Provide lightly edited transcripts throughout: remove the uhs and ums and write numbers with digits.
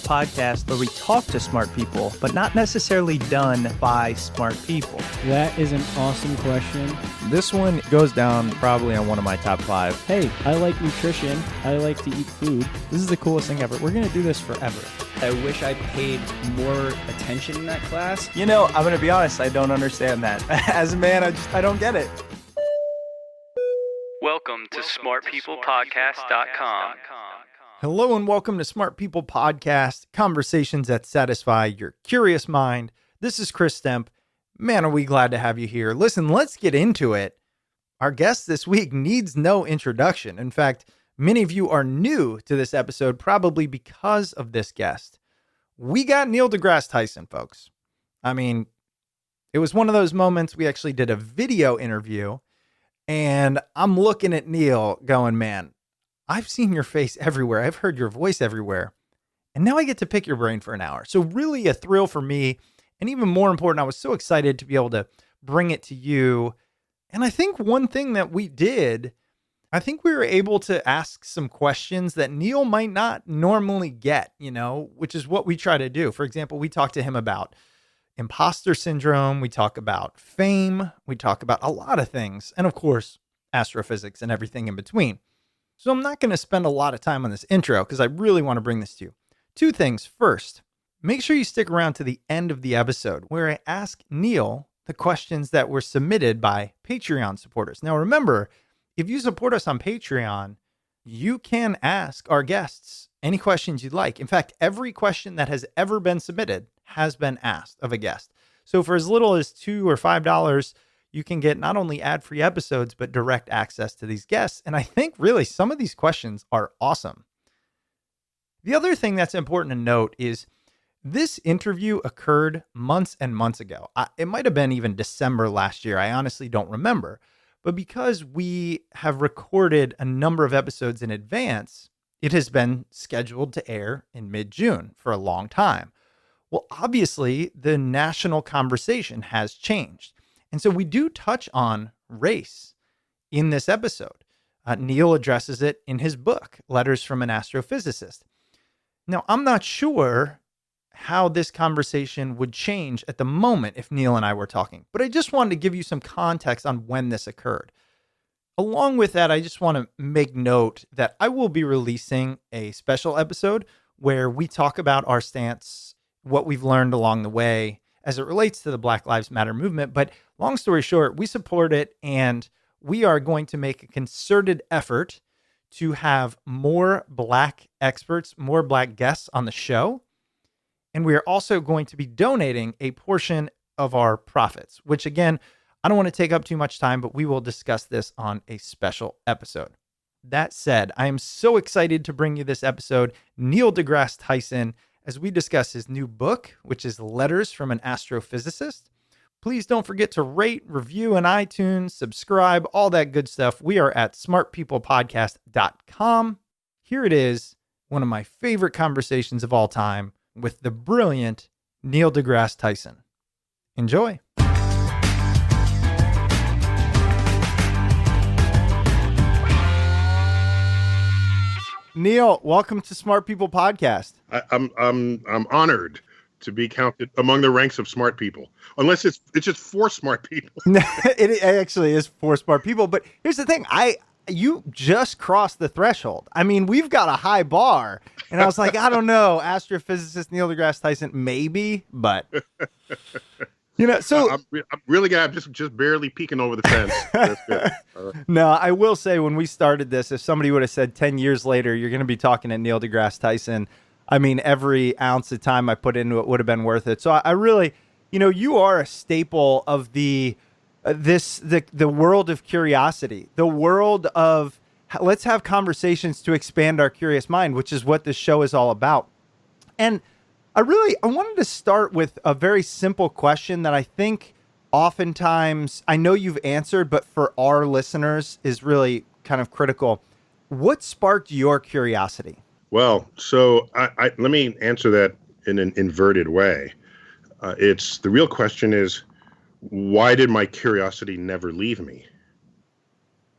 podcast where we talk to smart people, but not necessarily done by smart people. That is an awesome question. This one goes down probably on one of my top 5. Hey, I like nutrition. I like to eat food. This is the coolest thing ever. We're going to do this forever. I wish I paid more attention in that class. You know, I'm going to be honest, I don't understand that. As a man, I don't get it. Welcome to smartpeoplepodcast.com. Hello and welcome to Smart People Podcast, conversations that satisfy your curious mind. This is Chris Stemp. Man, are we glad to have you here. Listen, let's get into it. Our guest this week needs no introduction. In fact, many of you are new to this episode, probably because of this guest. We got Neil deGrasse Tyson, folks. I mean, it was one of those moments we actually did a video interview, and I'm looking at Neil going, man, I've seen your face everywhere. I've heard your voice everywhere. And now I get to pick your brain for an hour. So really a thrill for me. And even more important, I was so excited to be able to bring it to you. And I think one thing that we did, I think we were able to ask some questions that Neil might not normally get, which is what we try to do. For example, we talked to him about Impostor Syndrome. We talk about fame. We talk about a lot of things. And of course, astrophysics and everything in between. So I'm not going to spend a lot of time on this intro because I really want to bring this to you. 2 things. First, make sure you stick around to the end of the episode where I ask Neil the questions that were submitted by Patreon supporters. Now, remember, if you support us on Patreon, you can ask our guests any questions you'd like. In fact, every question that has ever been submitted has been asked of a guest. So for as little as $2 or $5, you can get not only ad-free episodes, but direct access to these guests. And I think really some of these questions are awesome. The other thing that's important to note is this interview occurred months and months ago. It might have been even December last year. I honestly don't remember. But because we have recorded a number of episodes in advance, it has been scheduled to air in mid-June for a long time. Well, obviously, the national conversation has changed. And so we do touch on race in this episode. Neil addresses it in his book, Letters from an Astrophysicist. Now, I'm not sure how this conversation would change at the moment if Neil and I were talking, but I just wanted to give you some context on when this occurred. Along with that, I just want to make note that I will be releasing a special episode where we talk about our stance, what we've learned along the way, as it relates to the Black Lives Matter movement. But long story short, we support it, and we are going to make a concerted effort to have more Black experts, more Black guests on the show. And we are also going to be donating a portion of our profits, which again, I don't want to take up too much time, but we will discuss this on a special episode. That said, I am so excited to bring you this episode, Neil deGrasse Tyson, as we discuss his new book, which is Letters from an Astrophysicist. Please don't forget to rate, review in iTunes, subscribe, all that good stuff. We are at smartpeoplepodcast.com. Here it is, one of my favorite conversations of all time with the brilliant Neil deGrasse Tyson. Enjoy. Neil, welcome to Smart People Podcast. I'm honored to be counted among the ranks of smart people. Unless it's just for smart people. It actually is for smart people. But here's the thing: you just crossed the threshold. I mean, we've got a high bar, and I was like, I don't know, astrophysicist Neil deGrasse Tyson, maybe, but so I'm really glad I'm just barely peeking over the fence. That's good. No, I will say when we started this, if somebody would have said 10 years later, you're going to be talking to Neil deGrasse Tyson, I mean, every ounce of time I put into it would have been worth it. So I really, you are a staple of the world of curiosity, the world of let's have conversations to expand our curious mind, which is what this show is all about. And I wanted to start with a very simple question that I think oftentimes I know you've answered, but for our listeners is really kind of critical. What sparked your curiosity? Well, so I let me answer that in an inverted way. The real question is, why did my curiosity never leave me?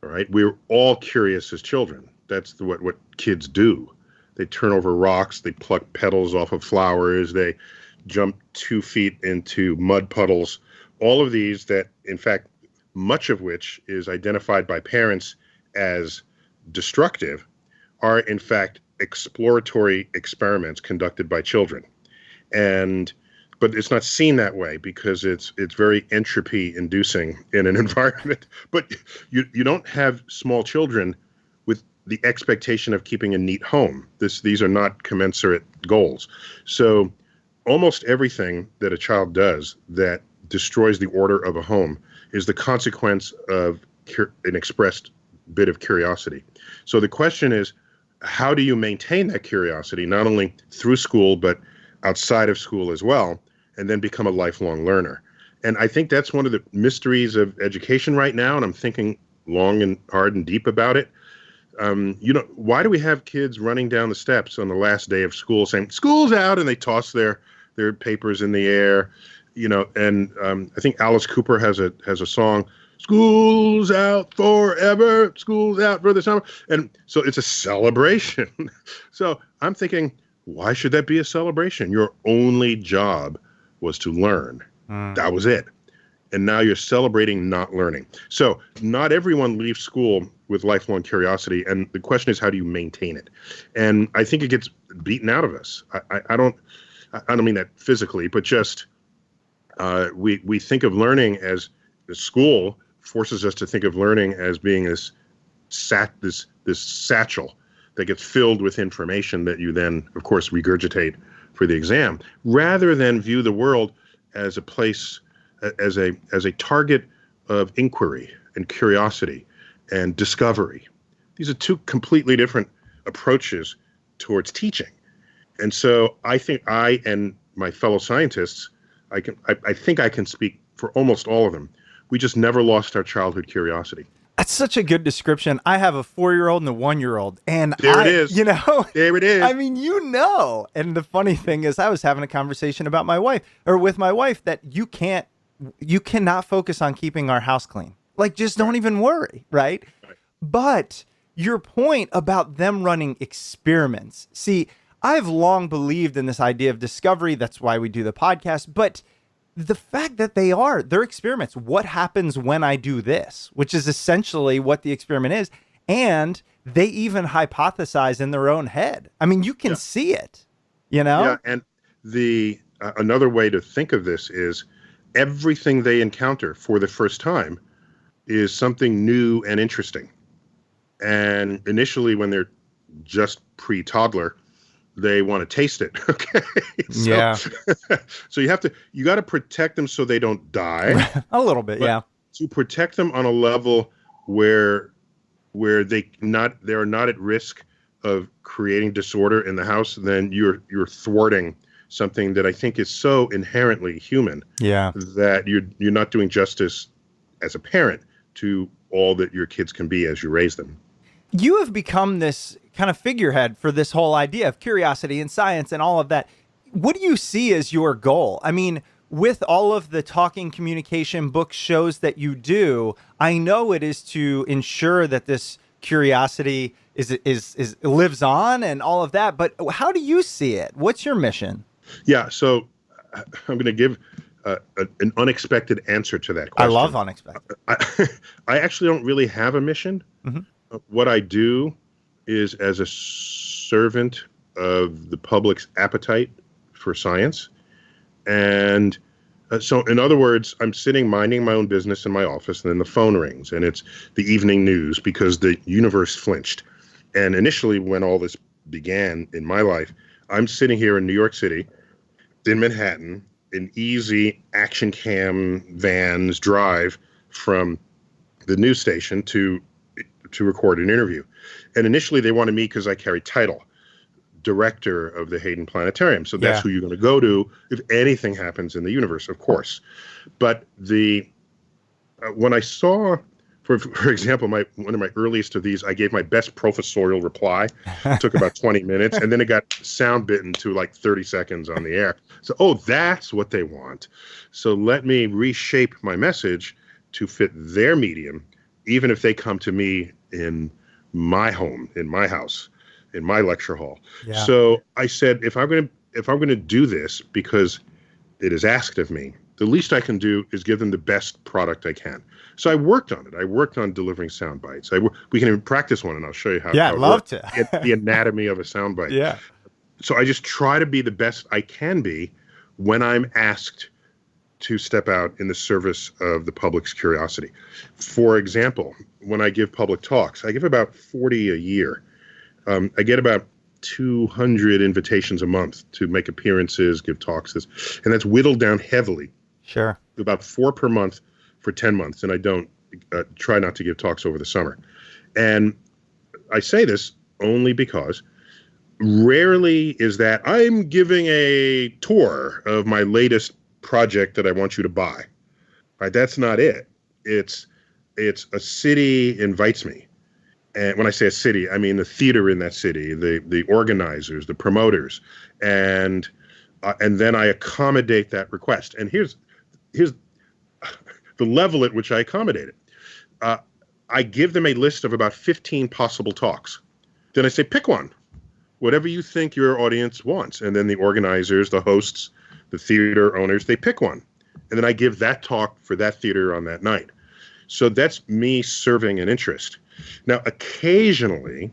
All right. We were all curious as children. That's what kids do. they turn over rocks, they pluck petals off of flowers, they jump 2 feet into mud puddles. All of these that, in fact, much of which is identified by parents as destructive, are in fact exploratory experiments conducted by children. But it's not seen that way because it's very entropy inducing in an environment. But you don't have small children with the expectation of keeping a neat home. These are not commensurate goals. So almost everything that a child does that destroys the order of a home is the consequence of an expressed bit of curiosity. So the question is, how do you maintain that curiosity, not only through school, but outside of school as well, and then become a lifelong learner? And I think that's one of the mysteries of education right now, and I'm thinking long and hard and deep about it. Why do we have kids running down the steps on the last day of school saying, "School's out," and they toss their papers in the air? I think Alice Cooper has a song, "School's out forever, school's out for the summer." And so it's a celebration. So I'm thinking, why should that be a celebration? Your only job was to learn. That was it. And now you're celebrating not learning. So not everyone leaves school with lifelong curiosity. And the question is, how do you maintain it? And I think it gets beaten out of us. I don't mean that physically, but just we think of learning as school forces us to think of learning as being this satchel that gets filled with information that you then, of course, regurgitate for the exam, rather than view the world as a place, as a target of inquiry and curiosity and discovery. These are two completely different approaches towards teaching. And so I think I and my fellow scientists, I think I can speak for almost all of them. We just never lost our childhood curiosity. That's such a good description. I have a 4-year-old and a 1-year-old, and there it is. There it is. I mean, And the funny thing is, I was having a conversation with my wife, that you cannot focus on keeping our house clean. Like, just don't even worry, right? But your point about them running experiments. See, I've long believed in this idea of discovery. That's why we do the podcast. But the fact that they're experiments. What happens when I do this? Which is essentially what the experiment is. And they even hypothesize in their own head. I mean, you can see it, Yeah, and another way to think of this is everything they encounter for the first time is something new and interesting. And initially, when they're just pre-toddler, they want to taste it. Okay. So you got to protect them so they don't die. A little bit, yeah. To protect them on a level where they're not at risk of creating disorder in the house, then you're thwarting something that I think is so inherently human. Yeah. That you're not doing justice as a parent to all that your kids can be as you raise them. You have become this kind of figurehead for this whole idea of curiosity and science and all of that. What do you see as your goal? I mean, with all of the talking, communication, books, shows that you do, I know it is to ensure that this curiosity is lives on and all of that. But how do you see it? What's your mission? Yeah, so I'm going to give an unexpected answer to that question. I love unexpected. I actually don't really have a mission. Mm-hmm. What I do is as a servant of the public's appetite for science. And so in other words, I'm sitting minding my own business in my office, and then the phone rings, and it's the evening news because the universe flinched. And initially, when all this began in my life, I'm sitting here in New York City, in Manhattan, in easy action cam vans drive from the news station to record an interview. And initially they wanted me because I carry title, director of the Hayden Planetarium. So that's who you're going to go to if anything happens in the universe, of course. But when I saw, for example, one of my earliest of these, I gave my best professorial reply. It took about 20 minutes, and then it got sound bitten to like 30 seconds on the air. So, that's what they want. So let me reshape my message to fit their medium, even if they come to me in my home, in my house. in my lecture hall. Yeah. So I said, if I'm going to do this because it is asked of me, the least I can do is give them the best product I can. So I worked on it. I worked on delivering sound bites. We can even practice one, and I'll show you how. Yeah, how I'd it love works. to. The anatomy of a sound bite. Yeah. So I just try to be the best I can be when I'm asked to step out in the service of the public's curiosity. For example, when I give public talks, I give about 40 a year. I get about 200 invitations a month to make appearances, give talks, and that's whittled down heavily. Sure. About 4 per month for 10 months, and I don't try not to give talks over the summer. And I say this only because rarely is that I'm giving a tour of my latest project that I want you to buy. Right? That's not it. It's a city invites me. And when I say a city, I mean the theater in that city, the organizers, the promoters, and then I accommodate that request. And here's the level at which I accommodate it. I give them a list of about 15 possible talks. Then I say, pick one, whatever you think your audience wants. And then the organizers, the hosts, the theater owners, they pick one. And then I give that talk for that theater on that night. So that's me serving an interest. Now, occasionally,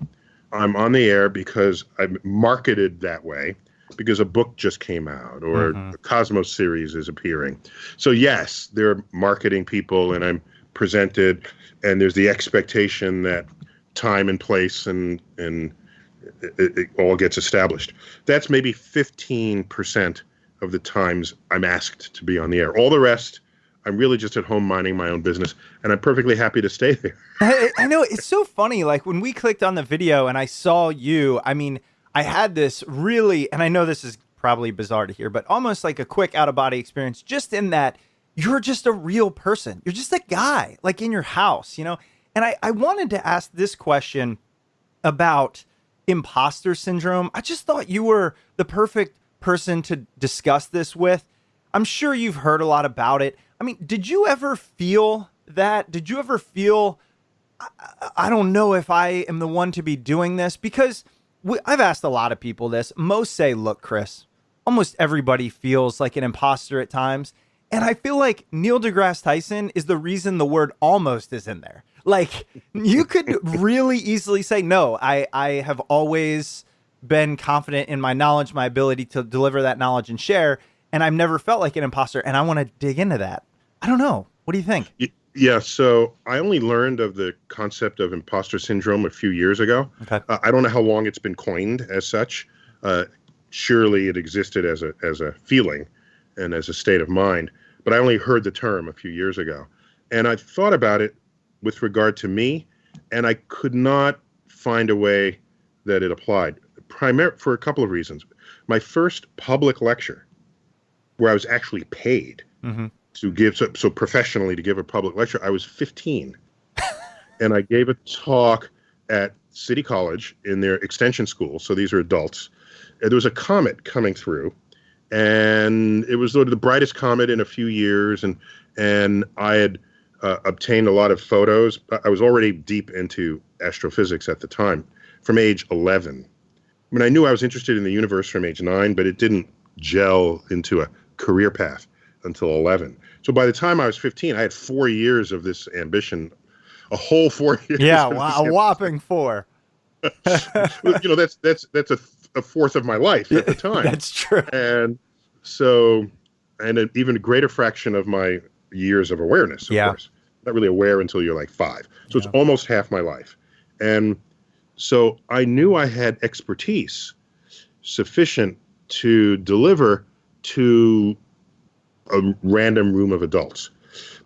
I'm on the air because I'm marketed that way, because a book just came out or a Cosmos series is appearing. So yes, there are marketing people, and I'm presented, and there's the expectation that time and place and it all gets established. That's maybe 15% of the times I'm asked to be on the air. All the rest, I'm really just at home minding my own business, and I'm perfectly happy to stay there. I know, it's so funny. Like when we clicked on the video and I saw you, I mean, I had this really, and I know this is probably bizarre to hear, but almost like a quick out-of-body experience, just in that you're just a real person. You're just a guy, like in your house, you know? And I wanted to ask this question about imposter syndrome. I just thought you were the perfect person to discuss this with. I'm sure you've heard a lot about it. I mean, did you ever feel that? Did you ever feel, I don't know if I am the one to be doing this? Because I've asked a lot of people this. Most say, look, Chris, almost everybody feels like an imposter at times. And I feel like Neil deGrasse Tyson is the reason the word almost is in there. Like, you could really easily say, no, I have always been confident in my knowledge, my ability to deliver that knowledge and share. And I've never felt like an imposter. And I want to dig into that. I don't know. What do you think? Yeah, so I only learned of the concept of imposter syndrome a few years ago. Okay. I don't know how long it's been coined as such. Surely it existed as a feeling and as a state of mind, but I only heard the term a few years ago. And I thought about it with regard to me, and I could not find a way that it applied, for a couple of reasons. My first public lecture, where I was actually paid to give, so professionally to give a public lecture, I was 15. And I gave a talk at City College in their extension school. So these are adults. And there was a comet coming through, and it was sort of the brightest comet in a few years. And I had obtained a lot of photos. I was already deep into astrophysics at the time, from age 11. I mean, I knew I was interested in the universe from age 9, but it didn't gel into a career path until 11. So by the time I was 15, I had 4 years of this ambition, a whole 4 years. Yeah, a whopping 4. You know, that's a fourth of my life at the time. That's true. And so, and an even greater fraction of my years of awareness, of course. Not really aware until you're like 5. So it's almost half my life. And so I knew I had expertise sufficient to deliver to a random room of adults.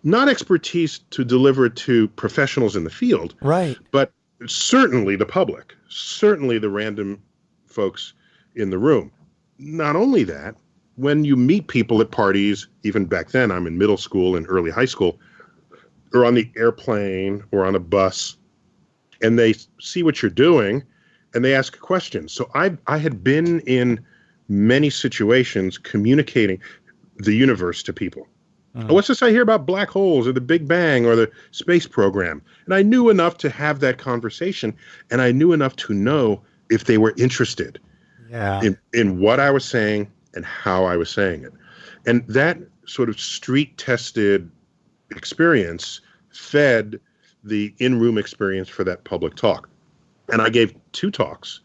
Not expertise to deliver to professionals in the field, right? But certainly the public, certainly the random folks in the room. Not only that, when you meet people at parties, even back then, I'm in middle school and early high school, or on the airplane or on a bus, and they see what you're doing and they ask questions. So I had been in many situations communicating the universe to people. What's this I hear about black holes or the Big Bang or the space program? And I knew enough to have that conversation, and I knew enough to know if they were interested Yeah. in what I was saying and how I was saying it. And that sort of street-tested experience fed the in-room experience for that public talk. And I gave 2 talks,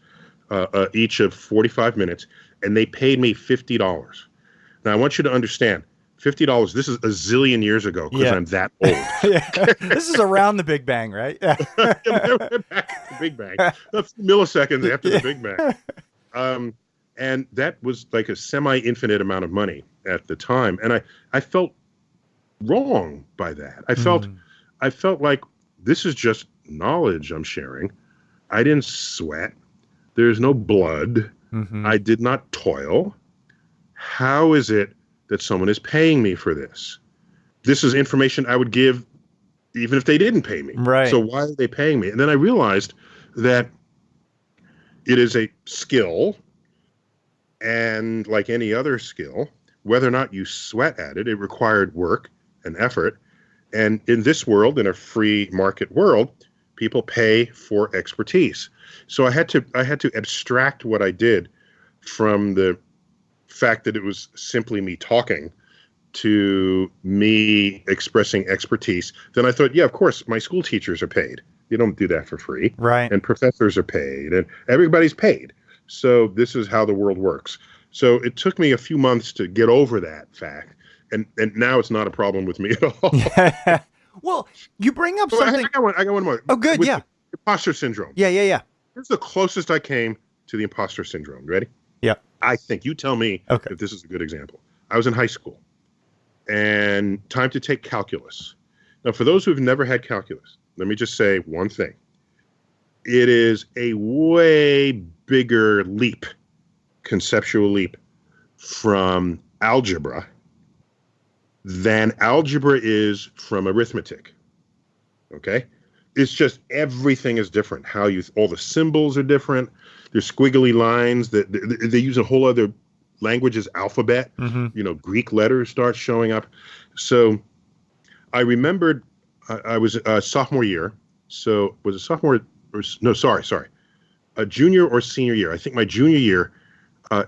each of 45 minutes, and they paid me $50. Now, I want you to understand, $50, this is a zillion years ago because I'm that old. Yeah. This is around the Big Bang, right? Yeah. Back to the Big Bang. A few milliseconds after the Big Bang. And that was like a semi-infinite amount of money at the time. And I felt wrong by that. I felt like this is just knowledge I'm sharing. I didn't sweat. There's no blood. Mm-hmm. I did not toil. How is it that someone is paying me for this? This is information I would give even if they didn't pay me. Right. So why are they paying me? And then I realized that it is a skill, and like any other skill, whether or not you sweat at it, it required work and effort. And in this world, in a free market world, people pay for expertise. So I had to abstract what I did from the fact that it was simply me talking to me expressing expertise. Then I thought, yeah, of course, my school teachers are paid. You don't do that for free. Right. And professors are paid, and everybody's paid. So this is how the world works. So it took me a few months to get over that fact. And now it's not a problem with me at all. Well, you bring up Well, something. I got one more. Oh, good. With Yeah. the Imposter Syndrome. Yeah. Here's the closest I came to the Imposter Syndrome. Ready? Yeah. I think. You tell me Okay. if this is a good example. I was in high school, and time to take calculus. Now, for those who've never had calculus, let me just say one thing. It is a way bigger leap, conceptual leap, from algebra than algebra is from arithmetic. Okay? It's just everything is different. All the symbols are different. There's squiggly lines that they use a whole other language's alphabet. Mm-hmm. Greek letters start showing up. So I remembered I was a sophomore year. So was it sophomore? No, sorry. A junior or senior year. I think my junior year,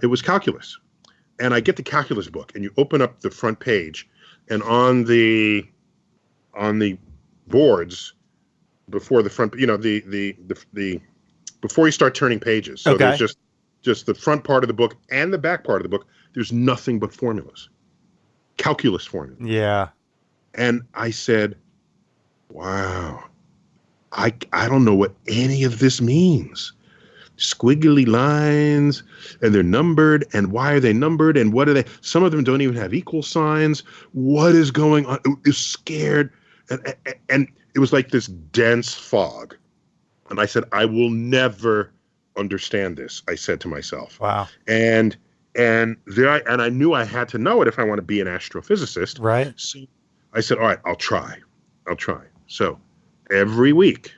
it was calculus. And I get the calculus book, and you open up the front page, and on the boards before the front, the before you start turning pages. So Okay. there's just the front part of the book and the back part of the book. There's nothing but formulas, calculus formulas. Yeah. And I said, wow, I don't know what any of this means. Squiggly lines, and they're numbered, and why are they numbered, and what are they? Some of them don't even have equal signs. What is going on? I was scared, and it was like this dense fog. And I said, I will never understand this, I said to myself. Wow. And I knew I had to know it if I want to be an astrophysicist. Right. So I said, all right, I'll try. So every week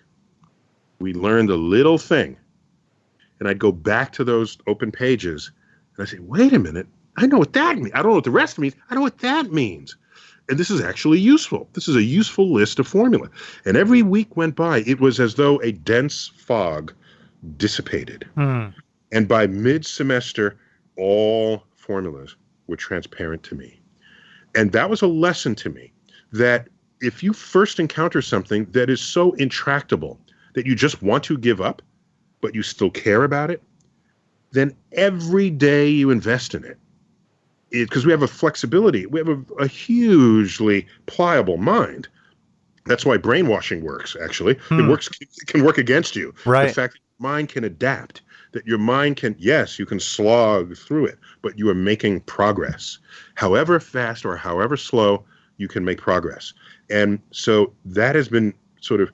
we learned a little thing, and I'd go back to those open pages and I say, wait a minute, I know what that means. I don't know what the rest means. I know what that means. And this is actually useful. This is a useful list of formula. And every week went by, it was as though a dense fog dissipated. And by mid-semester, all formulas were transparent to me. And that was a lesson to me that if you first encounter something that is so intractable that you just want to give up, but you still care about it, then every day you invest in it, because we have a flexibility, we have a hugely pliable mind. That's why brainwashing works, actually. It can work against you. Right. The fact that your mind can adapt, that your mind can, yes, you can slog through it, but you are making progress. However fast or however slow, you can make progress. And so that has been sort of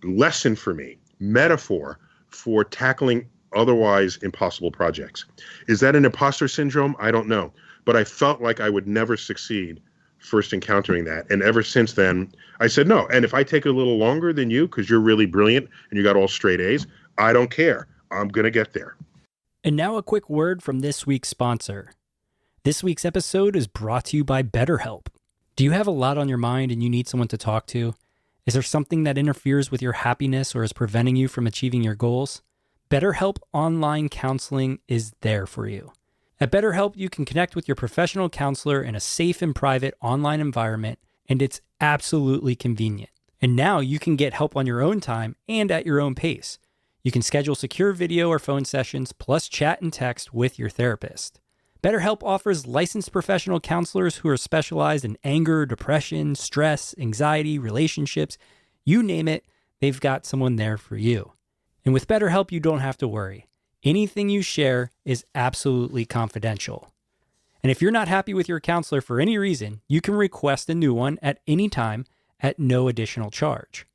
lesson for me, metaphor for tackling otherwise impossible projects. Is that an imposter syndrome? I don't know. But I felt like I would never succeed first encountering that. And ever since then, I said, no. And if I take a little longer than you, because you're really brilliant and you got all straight A's, I don't care. I'm going to get there. And now a quick word from this week's sponsor. This week's episode is brought to you by BetterHelp. Do you have a lot on your mind and you need someone to talk to? Is there something that interferes with your happiness or is preventing you from achieving your goals? BetterHelp Online Counseling is there for you. At BetterHelp, you can connect with your professional counselor in a safe and private online environment, and it's absolutely convenient. And now you can get help on your own time and at your own pace. You can schedule secure video or phone sessions, plus chat and text with your therapist. BetterHelp offers licensed professional counselors who are specialized in anger, depression, stress, anxiety, relationships. You name it, they've got someone there for you. And with BetterHelp, you don't have to worry. Anything you share is absolutely confidential. And if you're not happy with your counselor for any reason, you can request a new one at any time at no additional charge.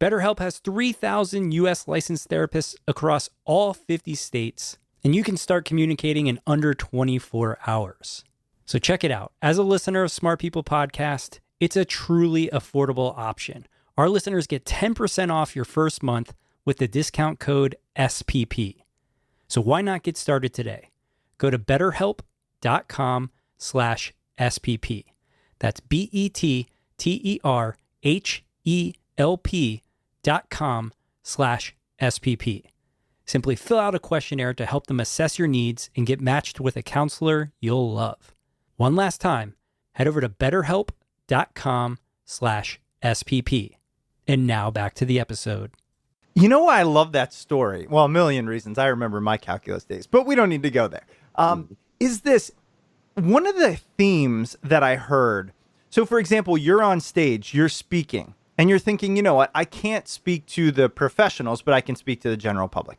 BetterHelp has 3,000 U.S. licensed therapists across all 50 states, and you can start communicating in under 24 hours. So check it out. As a listener of Smart People Podcast, it's a truly affordable option. Our listeners get 10% off your first month with the discount code SPP. So why not get started today? Go to betterhelp.com/SPP. That's BetterHelp.com/SPP. Simply fill out a questionnaire to help them assess your needs and get matched with a counselor you'll love. One last time, head over to betterhelp.com/SPP. And now back to the episode. You know why I love that story? Well, a million reasons. I remember my calculus days, but we don't need to go there. Is this one of the themes that I heard? So, for example, you're on stage, you're speaking, and you're thinking, you know what? I can't speak to the professionals, but I can speak to the general public.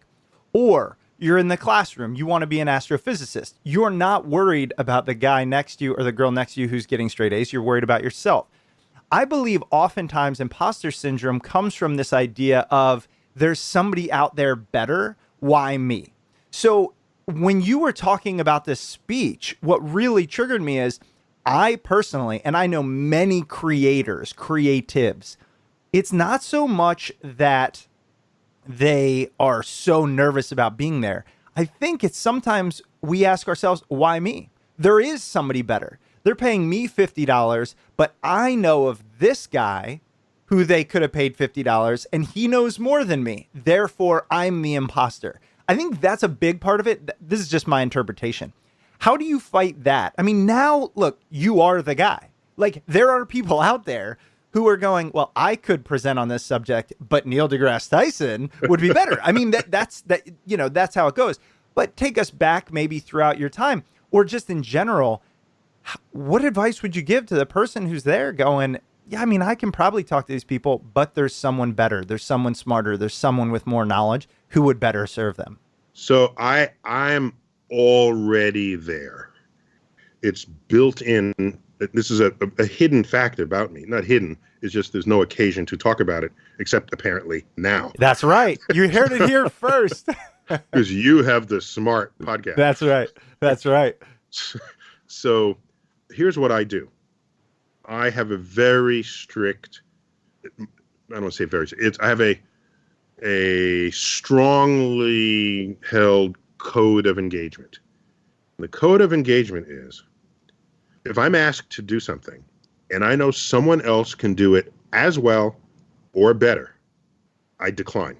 Or you're in the classroom, you want to be an astrophysicist. You're not worried about the guy next to you or the girl next to you who's getting straight A's. You're worried about yourself. I believe oftentimes imposter syndrome comes from this idea of there's somebody out there better. Why me? So when you were talking about this speech, what really triggered me is I personally, and I know many creatives, it's not so much that they are so nervous about being there. I think it's sometimes we ask ourselves, why me? There is somebody better. They're paying me $50, but I know of this guy who they could have paid $50 and he knows more than me. Therefore, I'm the imposter. I think that's a big part of it. This is just my interpretation. How do you fight that? I mean, now, look, you are the guy. Like, there are people out there who are going, well, I could present on this subject, but Neil deGrasse Tyson would be better. I mean, that's how it goes. But take us back maybe throughout your time or just in general. What advice would you give to the person who's there going, yeah, I mean, I can probably talk to these people, but there's someone better. There's someone smarter. There's someone with more knowledge who would better serve them. So I'm already there. It's built in. This is a hidden fact about me. Not hidden. It's just there's no occasion to talk about it, except apparently now. That's right. You heard it here first. Because you have the smart podcast. That's right. That's right. So here's what I do. I have a very strict, I don't want to say very, I have a strongly held code of engagement. The code of engagement is, if I'm asked to do something and I know someone else can do it as well or better, I decline.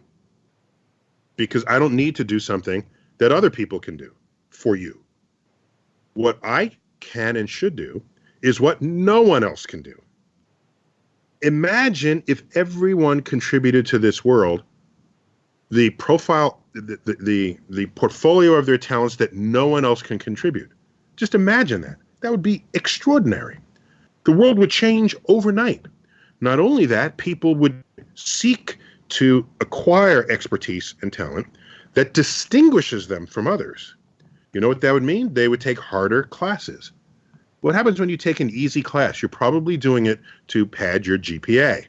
Because I don't need to do something that other people can do for you. What I can and should do is what no one else can do. Imagine if everyone contributed to this world the profile, the portfolio of their talents that no one else can contribute. Just imagine that. That would be extraordinary. The world would change overnight. Not only that, people would seek to acquire expertise and talent that distinguishes them from others. You know what that would mean? They would take harder classes. What happens when you take an easy class? You're probably doing it to pad your GPA,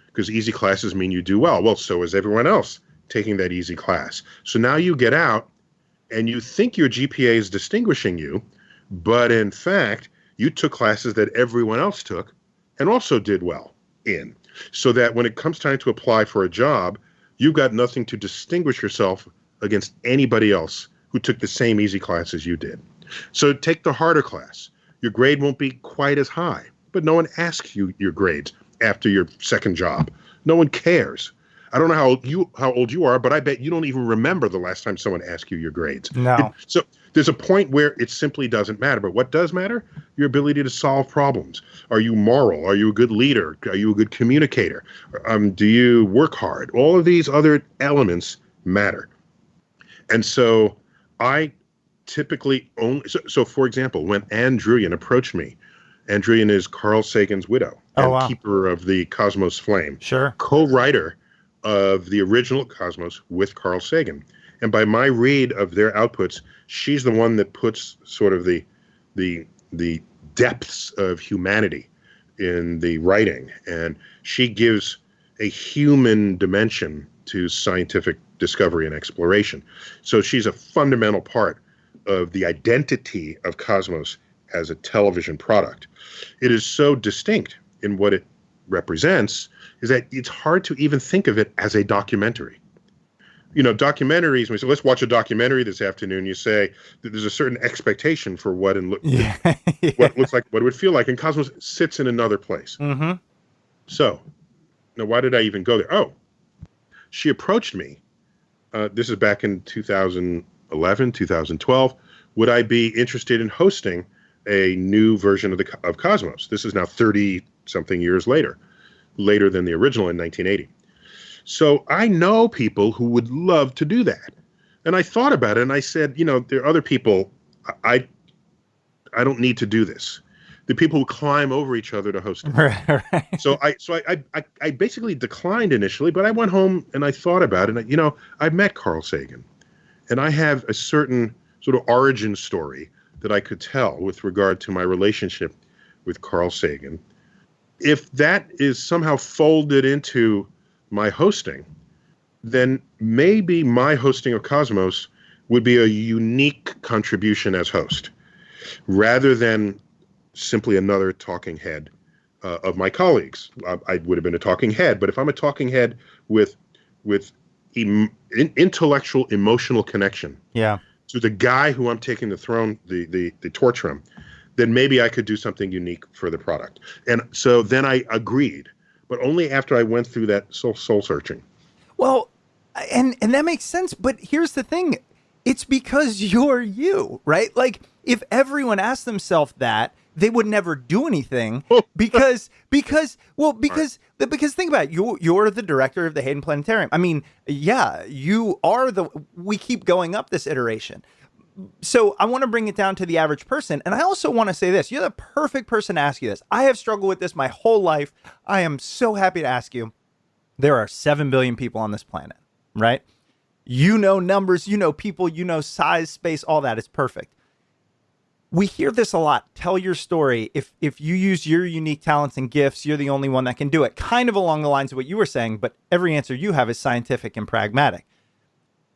because easy classes mean you do well. Well, so is everyone else taking that easy class. So now you get out and you think your GPA is distinguishing you, but in fact, you took classes that everyone else took and also did well in. So that when it comes time to apply for a job, you've got nothing to distinguish yourself against anybody else who took the same easy class as you did. So take the harder class. Your grade won't be quite as high, but no one asks you your grades after your second job. No one cares. I don't know how old you are, but I bet you don't even remember the last time someone asked you your grades. No. So there's a point where it simply doesn't matter. But what does matter? Your ability to solve problems. Are you moral? Are you a good leader? Are you a good communicator? Do you work hard? All of these other elements matter. And so I typically only, so for example, when Ann Druyan approached me, Ann Druyan is Carl Sagan's widow and keeper of the Cosmos Flame. Sure. Co-writer of the original Cosmos with Carl Sagan. And by my read of their outputs, she's the one that puts sort of the depths of humanity in the writing. And she gives a human dimension to scientific discovery and exploration. So she's a fundamental part of the identity of Cosmos as a television product. It is so distinct in what it represents is that it's hard to even think of it as a documentary. You know, documentaries, when we say, let's watch a documentary this afternoon, you say that there's a certain expectation for what what it looks like, what it would feel like, and Cosmos sits in another place. Mm-hmm. So, now why did I even go there? Oh, she approached me. This is back in 2011, 2012. Would I be interested in hosting a new version of Cosmos? This is now 30-something years later than the original in 1980. So I know people who would love to do that. And I thought about it, and I said, you know, there are other people, I don't need to do this. The people who climb over each other to host it. Right. So I basically declined initially, but I went home and I thought about it. And, you know, I met Carl Sagan, and I have a certain sort of origin story that I could tell with regard to my relationship with Carl Sagan. If that is somehow folded into my hosting, then maybe my hosting of Cosmos would be a unique contribution as host, rather than simply another talking head of my colleagues. I would have been a talking head, but if I'm a talking head with intellectual, emotional connection to the guy who I'm taking the throne, the torch from, then maybe I could do something unique for the product. And so then I agreed, but only after I went through that soul searching. Well, and that makes sense, but here's the thing. It's because you're you, right? Like, if everyone asked themselves that, they would never do anything because think about it. You're the director of the Hayden Planetarium. I mean, yeah, you are we keep going up this iteration. So I want to bring it down to the average person. And I also want to say this. You're the perfect person to ask you this. I have struggled with this my whole life. I am so happy to ask you. There are 7 billion people on this planet, right? You know numbers, you know people, you know size, space, all that. It's perfect. We hear this a lot. Tell your story. If you use your unique talents and gifts, you're the only one that can do it. Kind of along the lines of what you were saying, but every answer you have is scientific and pragmatic.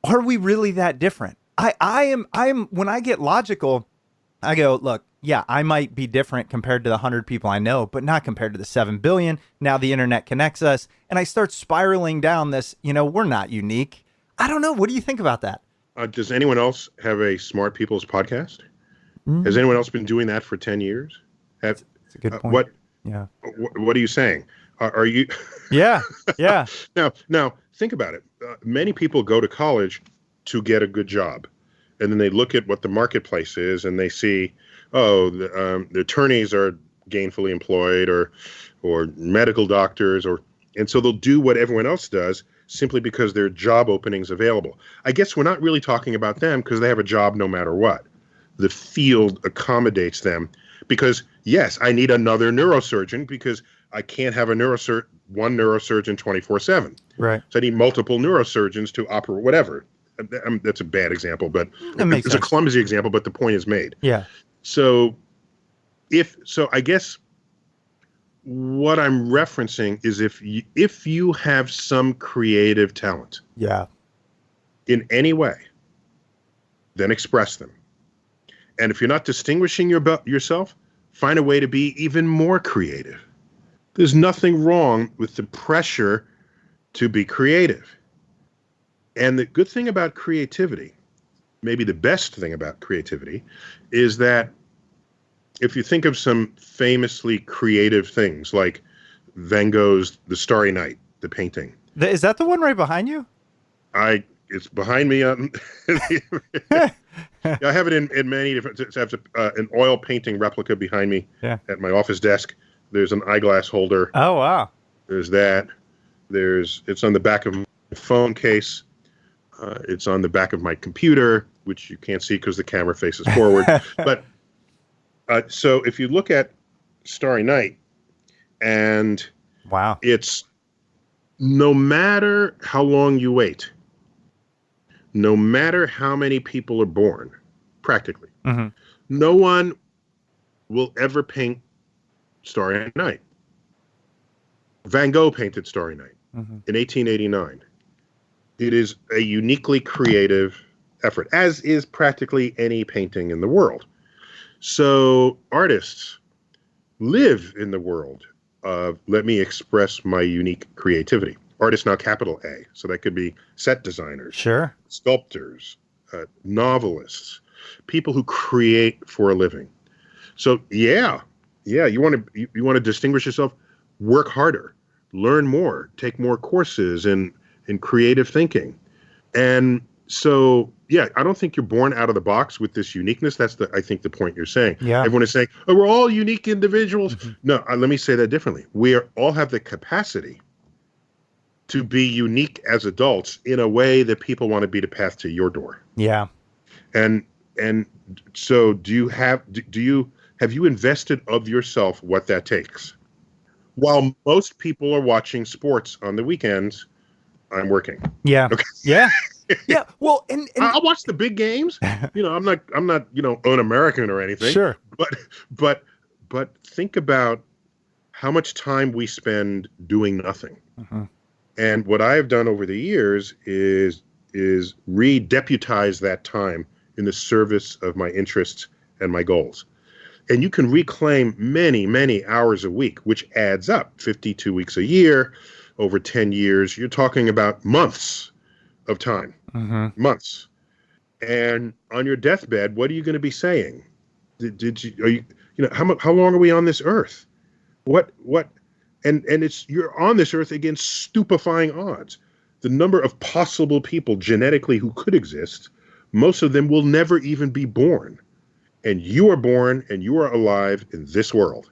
Are we really that different? I am when I get logical, I go, look, yeah, I might be different compared to the 100 people I know, but not compared to the 7 billion. Now the internet connects us, and I start spiraling down this, we're not unique. I don't know. What do you think about that? Does anyone else have a Smart People's podcast? Has anyone else been doing that for 10 years? That's a good point. What are you saying? Are you? Yeah. Now think about it. Many people go to college to get a good job, and then they look at what the marketplace is, and they see, the attorneys are gainfully employed, or medical doctors, and so they'll do what everyone else does simply because there are job openings available. I guess we're not really talking about them because they have a job no matter what. The field accommodates them because, yes, I need another neurosurgeon because I can't have one neurosurgeon 24/7. Right. So I need multiple neurosurgeons to operate whatever. That's a bad example, but it's a clumsy example, but the point is made. Yeah. So I guess what I'm referencing is if you have some creative talent, in any way, then express them. And if you're not distinguishing yourself, find a way to be even more creative. There's nothing wrong with the pressure to be creative. And the good thing about creativity, maybe the best thing about creativity, is that if you think of some famously creative things like Van Gogh's The Starry Night, the painting, Is that the one right behind you? It's behind me. Yeah, I have it in many different. I have an oil painting replica behind me at my office desk. There's an eyeglass holder. Oh, wow. There's that. It's on the back of my phone case. It's on the back of my computer, which you can't see because the camera faces forward. But so if you look at Starry Night, and wow, it's no matter how long you wait, no matter how many people are born, practically, no one will ever paint Starry Night. Van Gogh painted Starry Night in 1889. It is a uniquely creative effort, as is practically any painting in the world. So artists live in the world of, let me express my unique creativity. Artists, now capital A. So that could be set designers, sure, sculptors, novelists, people who create for a living. So you want to distinguish yourself, work harder, learn more, take more courses in creative thinking. And so, I don't think you're born out of the box with this uniqueness. That's I think the point you're saying. Yeah. Everyone is saying, oh, we're all unique individuals. No, let me say that differently. We all have the capacity to be unique as adults in a way that people want to be the path to your door. Yeah. And so have you invested of yourself what that takes? While most people are watching sports on the weekends, I'm working. Yeah. Okay. Yeah. Yeah. Well, and I'll watch the big games. I'm not un-American or anything. Sure. But think about how much time we spend doing nothing. And what I have done over the years is re-deputize that time in the service of my interests and my goals. And you can reclaim many, many hours a week, which adds up 52 weeks a year. Over 10 years, you're talking about months of time, months. And on your deathbed, what are you going to be saying? How long are we on this earth? And you're on this earth against stupefying odds. The number of possible people genetically who could exist, most of them will never even be born. And you are born and you are alive in this world.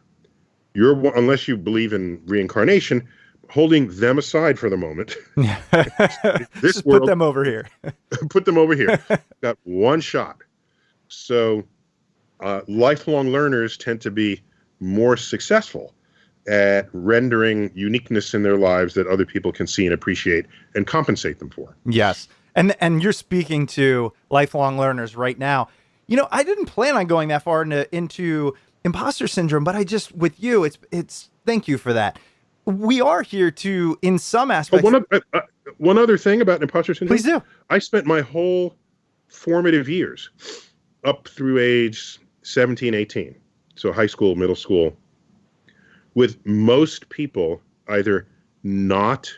Unless you believe in reincarnation, holding them aside for the moment. Just put them over here. Put them over here. Got one shot. So lifelong learners tend to be more successful at rendering uniqueness in their lives that other people can see and appreciate and compensate them for. Yes. And you're speaking to lifelong learners right now. I didn't plan on going that far into imposter syndrome, but with you, it's thank you for that. We are here to, in some aspects. One other thing about imposter syndrome. Please do. I spent my whole formative years up through age 17, 18, so high school, middle school, with most people either not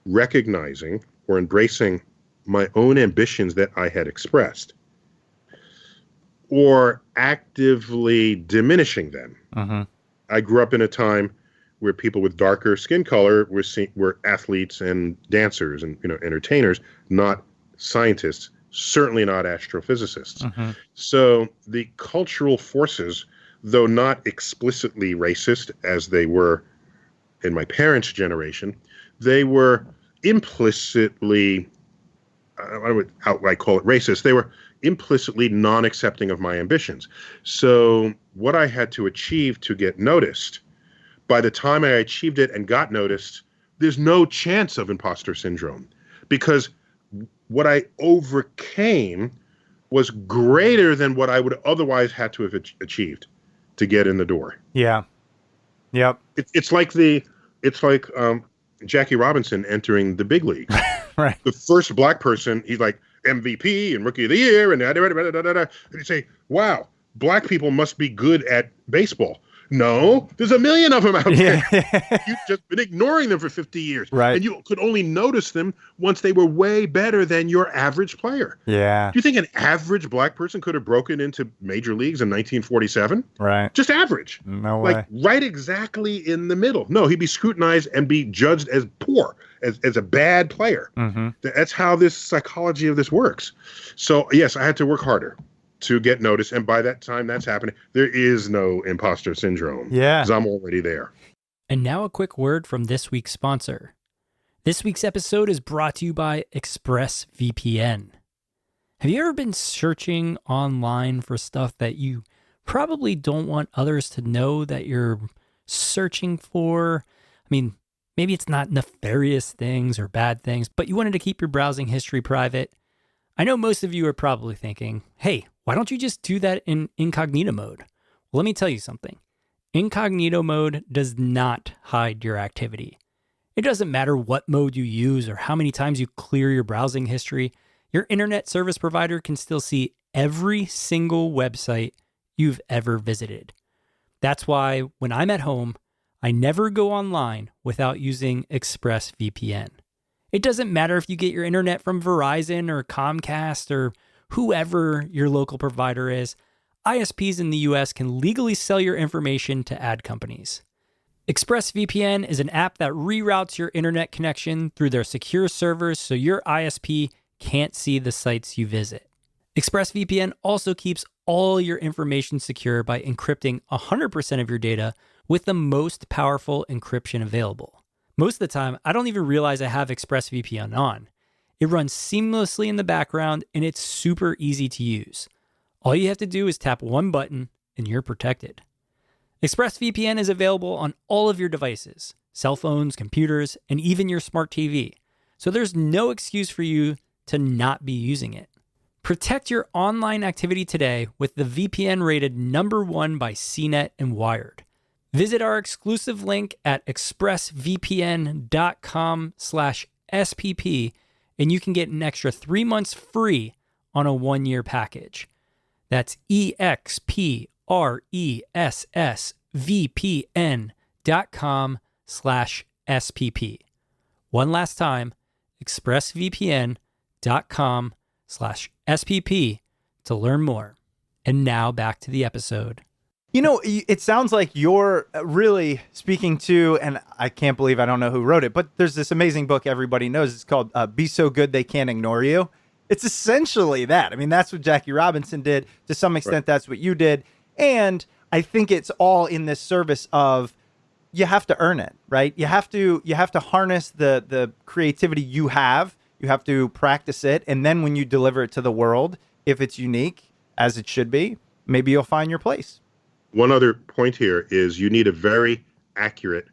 recognizing or embracing my own ambitions that I had expressed, or actively diminishing them. I grew up in a time where people with darker skin color were athletes and dancers and entertainers, not scientists, certainly not astrophysicists. So the cultural forces, though not explicitly racist as they were in my parents' generation, they were implicitly, I would outright call it racist. They were implicitly non-accepting of my ambitions. So what I had to achieve to get noticed, by the time I achieved it and got noticed, there's no chance of imposter syndrome, because what I overcame was greater than what I would otherwise had to have achieved to get in the door. Yeah. Yep. It's like Jackie Robinson entering the big leagues. Right. The first black person, he's like MVP and Rookie of the Year, and you say, wow, black people must be good at baseball. No, there's a million of them out there. Yeah. You've just been ignoring them for 50 years. Right. And you could only notice them once they were way better than your average player. Yeah. Do you think an average black person could have broken into major leagues in 1947? Right. Just average. No way. Like right exactly in the middle. No, he'd be scrutinized and be judged as poor, as a bad player. Mm-hmm. That's how this psychology of this works. So, yes, I had to work harder to get noticed. And by that time that's happening, there is no imposter syndrome. Yeah. Because I'm already there. And now a quick word from this week's sponsor. This week's episode is brought to you by ExpressVPN. Have you ever been searching online for stuff that you probably don't want others to know that you're searching for? I mean, maybe it's not nefarious things or bad things, but you wanted to keep your browsing history private. I know most of you are probably thinking, hey, why don't you just do that in incognito mode? Well, let me tell you something. Incognito mode does not hide your activity. It doesn't matter what mode you use or how many times you clear your browsing history. Your internet service provider can still see every single website you've ever visited. That's why when I'm at home, I never go online without using ExpressVPN. It doesn't matter if you get your internet from Verizon or Comcast or whoever your local provider is. ISPs in the US can legally sell your information to ad companies. ExpressVPN is an app that reroutes your internet connection through their secure servers so your ISP can't see the sites you visit. ExpressVPN also keeps all your information secure by encrypting 100% of your data with the most powerful encryption available. Most of the time, I don't even realize I have ExpressVPN on. It runs seamlessly in the background and it's super easy to use. All you have to do is tap one button and you're protected. ExpressVPN is available on all of your devices, cell phones, computers, and even your smart TV. So there's no excuse for you to not be using it. Protect your online activity today with the VPN rated #1 by CNET and Wired. Visit our exclusive link at expressvpn.com/SPP and you can get an extra 3 months free on a 1-year package. That's expressvpn.com/SPP. One last time, expressvpn.com/SPP to learn more. And now back to the episode. You know, it sounds like you're really speaking to, and I can't believe I don't know who wrote it, but there's this amazing book everybody knows. It's called Be So Good They Can't Ignore You. It's essentially that. I mean, that's what Jackie Robinson did. To some extent, right. That's what you did. And I think it's all in this service of you have to earn it, right? You have to harness the creativity you have. You have to practice it. And then when you deliver it to the world, if it's unique, as it should be, maybe you'll find your place. One other point here is you need a very accurate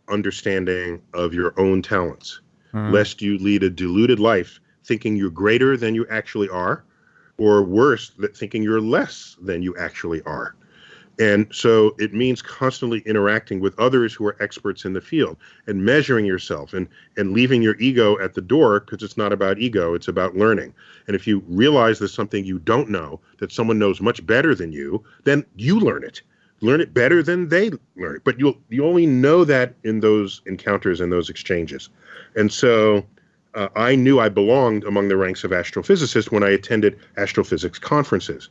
understanding of your own talents, lest you lead a deluded life thinking you're greater than you actually are, or worse, thinking you're less than you actually are. And so it means constantly interacting with others who are experts in the field and measuring yourself and leaving your ego at the door, because it's not about ego, it's about learning. And if you realize there's something you don't know that someone knows much better than you, then you learn it. Learn it better than they learn it. But you only know that in those encounters and those exchanges. And so I knew I belonged among the ranks of astrophysicists when I attended astrophysics conferences.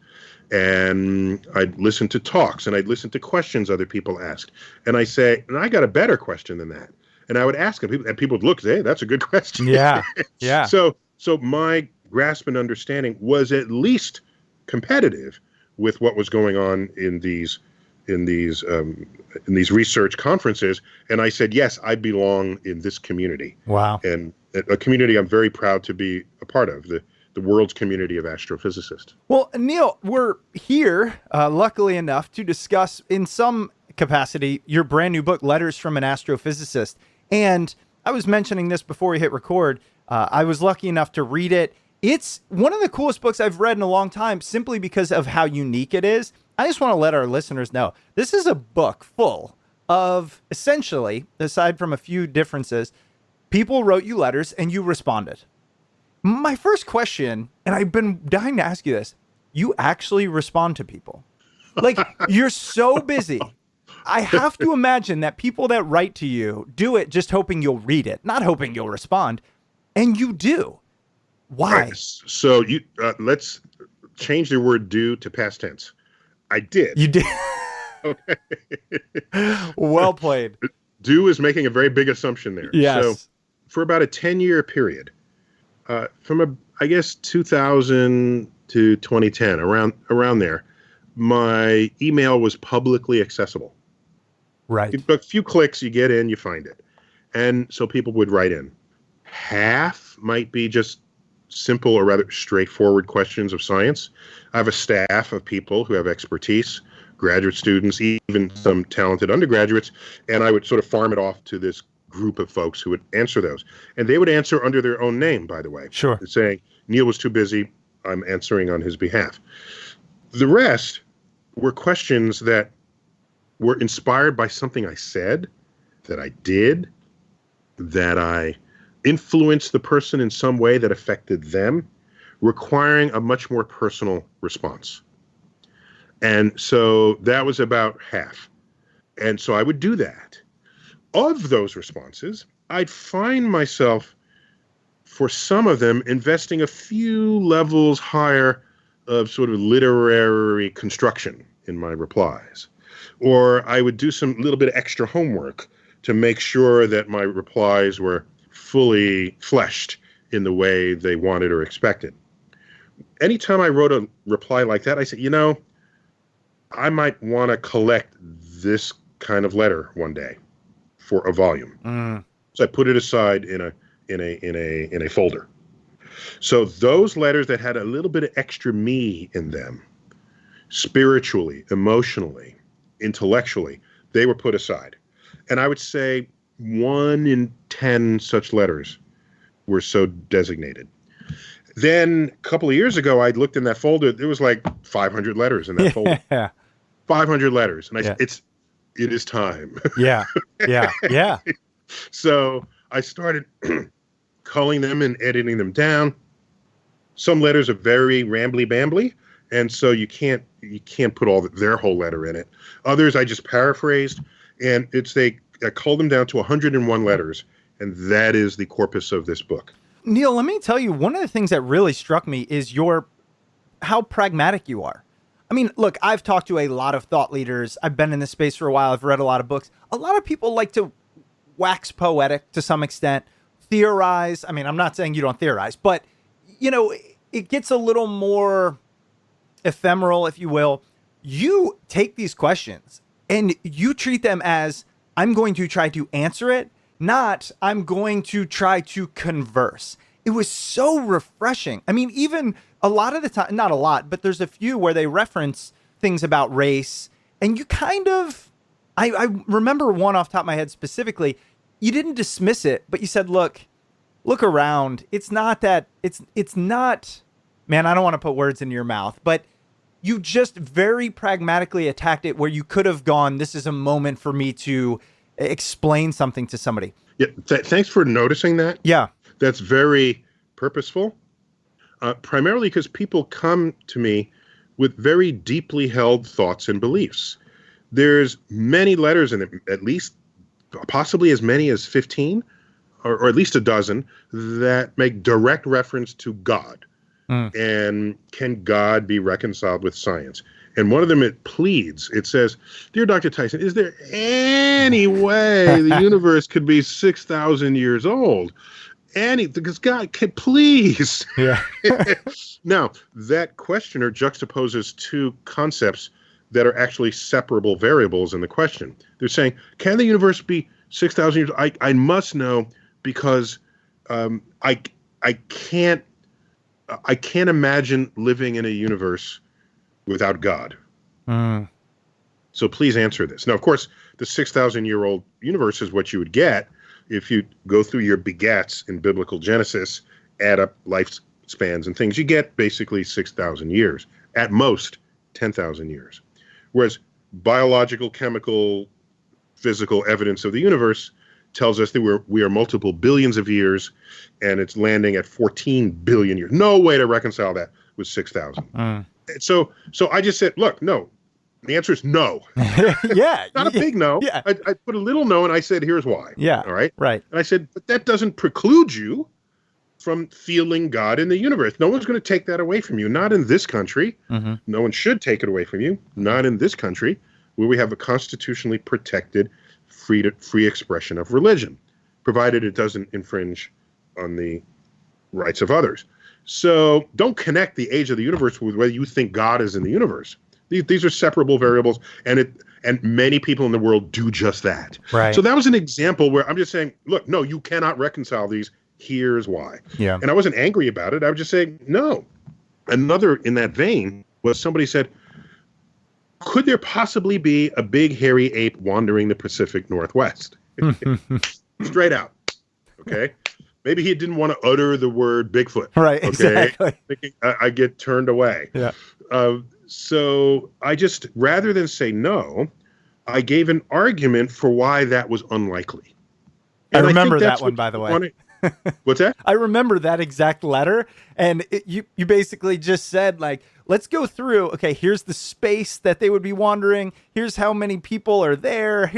And I'd listen to talks and I'd listen to questions other people asked. And I say, and I got a better question than that. And I would ask them, and people would look, hey, that's a good question. Yeah, yeah. So my grasp and understanding was at least competitive with what was going on in these research conferences. And I said, yes, I belong in this community. Wow. And a community I'm very proud to be a part of, the world's community of astrophysicists. Well, Neil, we're here, luckily enough, to discuss in some capacity your brand new book, Letters from an Astrophysicist. And I was mentioning this before we hit record. I was lucky enough to read it. It's one of the coolest books I've read in a long time, simply because of how unique it is. I just want to let our listeners know, this is a book full of, essentially, aside from a few differences, people wrote you letters and you responded. My first question, and I've been dying to ask you this, you actually respond to people. Like, you're so busy I have to imagine that people that write to you do it just hoping you'll read it, not hoping you'll respond. And you do. Why? Right. So let's change the word do to past tense. I did. You did. Okay. Well played. Do is making a very big assumption there. Yes. So for about a 10-year period, from I guess 2000 to 2010, around there, my email was publicly accessible. Right. A few clicks, you get in, you find it. And so people would write in. Half might be just simple or rather straightforward questions of science. I have a staff of people who have expertise, graduate students, even some talented undergraduates, and I would sort of farm it off to this group of folks who would answer those. And they would answer under their own name, by the way. Sure. Saying, Neil was too busy, I'm answering on his behalf. The rest were questions that were inspired by something I said, that I did, that I influenced the person in some way that affected them, requiring a much more personal response. And so that was about half. And so I would do that. Of those responses, I'd find myself, for some of them, investing a few levels higher of sort of literary construction in my replies. Or I would do some little bit of extra homework to make sure that my replies were fully fleshed in the way they wanted or expected. Anytime I wrote a reply like that, I said, I might want to collect this kind of letter one day for a volume. So I put it aside in a folder. So those letters that had a little bit of extra me in them, spiritually, emotionally, intellectually, they were put aside. And I would say 1 in 10 such letters were so designated. Then a couple of years ago, I looked in that folder. There was like 500 letters in that folder. 500 letters. And I said, it is time. Yeah. So I started culling them and editing them down. Some letters are very rambly-bambly, and so you can't put their whole letter in it. Others I just paraphrased, and I culled them down to 101 letters, and that is the corpus of this book. Neil, let me tell you, one of the things that really struck me is how pragmatic you are. I mean, look, I've talked to a lot of thought leaders. I've been in this space for a while. I've read a lot of books. A lot of people like to wax poetic to some extent, theorize. I mean, I'm not saying you don't theorize, but, it gets a little more ephemeral, if you will. You take these questions and you treat them as, I'm going to try to answer it, not I'm going to try to converse. It was so refreshing. I mean, even a lot of the time, not a lot, but there's a few where they reference things about race, and you kind of, I remember one off the top of my head specifically, you didn't dismiss it, but you said, look around. It's not, man, I don't want to put words in your mouth, but you just very pragmatically attacked it where you could have gone, this is a moment for me to explain something to somebody. Yeah, thanks for noticing that. Yeah. That's very purposeful, primarily because people come to me with very deeply held thoughts and beliefs. There's many letters in it, at least possibly as many as 15 or at least a dozen that make direct reference to God. And can God be reconciled with science? And one of them, it pleads. It says, "Dear Dr. Tyson, is there any way the universe could be 6,000 years old? Because God can please." Yeah. Now, that questioner juxtaposes two concepts that are actually separable variables in the question. They're saying, can the universe be 6,000 years old? I must know because I can't imagine living in a universe without God. So please answer this. Now, of course, the 6,000-year-old universe is what you would get if you go through your begats in biblical Genesis, add up lifespans and things. You get basically 6,000 years, at most 10,000 years. Whereas biological, chemical, physical evidence of the universe tells us that we are multiple billions of years, and it's landing at 14 billion years. No way to reconcile that with 6,000. So I just said, look, no, The answer is no. Yeah. Not a big no. Yeah. I put a little no, and I said, here's why. Yeah. All right. Right. And I said, but that doesn't preclude you from feeling God in the universe. No one's going to take that away from you. Not in this country. Mm-hmm. No one should take it away from you. Not in this country, where we have a constitutionally protected free expression of religion, provided it doesn't infringe on the rights of others. So don't connect the age of the universe with whether you think God is in the universe. These are separable variables, and many people in the world do just that. Right. So that was an example where I'm just saying, look, no, you cannot reconcile these. Here's why. Yeah. And I wasn't angry about it. I was just saying, no. Another in that vein was somebody said, could there possibly be a big hairy ape wandering the Pacific Northwest? Straight out. Okay. Maybe he didn't want to utter the word Bigfoot. Right. Okay. Exactly. Thinking I get turned away. Yeah. So I just, rather than say no, I gave an argument for why that was unlikely. And I remember think that that's one, what by the you way. wanted- What's that? I remember that exact letter, and you basically just said, like, let's go through, okay, here's the space that they would be wandering, here's how many people are there,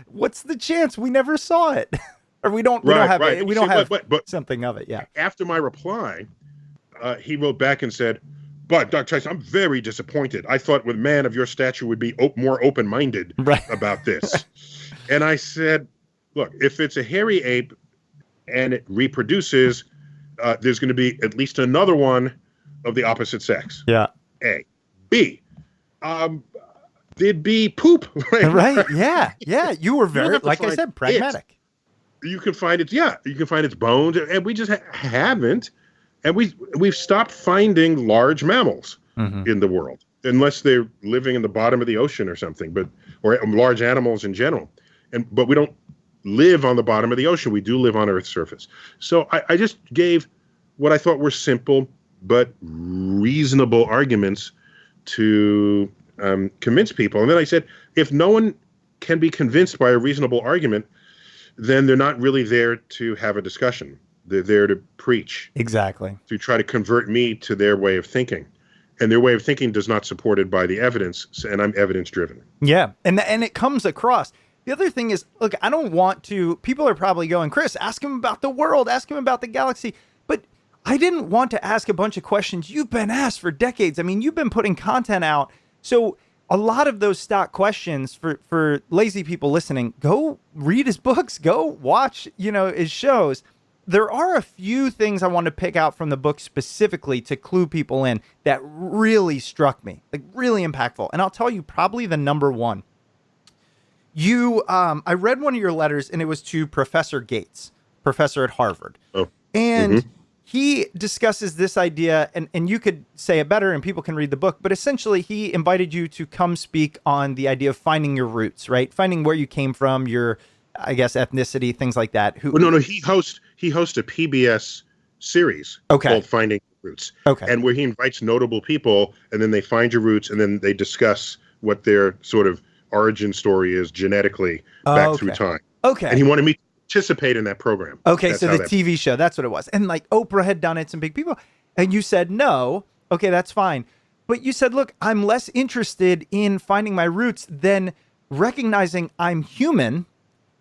what's the chance we never saw it? Or we don't have right. it, we don't have but something of it, yeah. after my reply, he wrote back and said, but Dr. Tyson, I'm very disappointed. I thought with a man of your stature would be more open-minded about this. And I said, look, if it's a hairy ape and it reproduces, there's going to be at least another one of the opposite sex. Yeah. A. B. There'd be poop. Right. Yeah. Yeah. You were very, have to like I find said, pragmatic. You can find its, you can find its bones, and we just haven't. And we've stopped finding large mammals in the world, unless they're living in the bottom of the ocean or something, or large animals in general. But we don't live on the bottom of the ocean. We do live on Earth's surface. So I just gave what I thought were simple but reasonable arguments to convince people. And then I said, if no one can be convinced by a reasonable argument, then they're not really there to have a discussion. They're there to preach. Exactly. To try to convert me to their way of thinking. And their way of thinking does not supported by the evidence, and I'm evidence-driven. Yeah, and it comes across. The other thing is, look, I don't want to, people are probably going, Chris, ask him about the world, ask him about the galaxy. But I didn't want to ask a bunch of questions you've been asked for decades. I mean, you've been putting content out. So a lot of those stock questions for lazy people listening, go read his books, go watch, his shows. There are a few things I want to pick out from the book specifically to clue people in that really struck me, like really impactful. And I'll tell you probably the number one. I read one of your letters, and it was to Professor Gates, professor at Harvard. Oh. And he discusses this idea, and you could say it better and people can read the book, but essentially he invited you to come speak on the idea of finding your roots, right? Finding where you came from, your, I guess, ethnicity, things like that. No, he hosts a PBS series called Finding Roots. Okay. And where he invites notable people, and then they find your roots, and then they discuss what their sort of origin story is genetically back through time. Okay. And he wanted me to participate in that program. Okay, so the TV show, that's what it was. And like Oprah had done it, some big people. And you said, no, okay, that's fine. But you said, look, I'm less interested in finding my roots than recognizing I'm human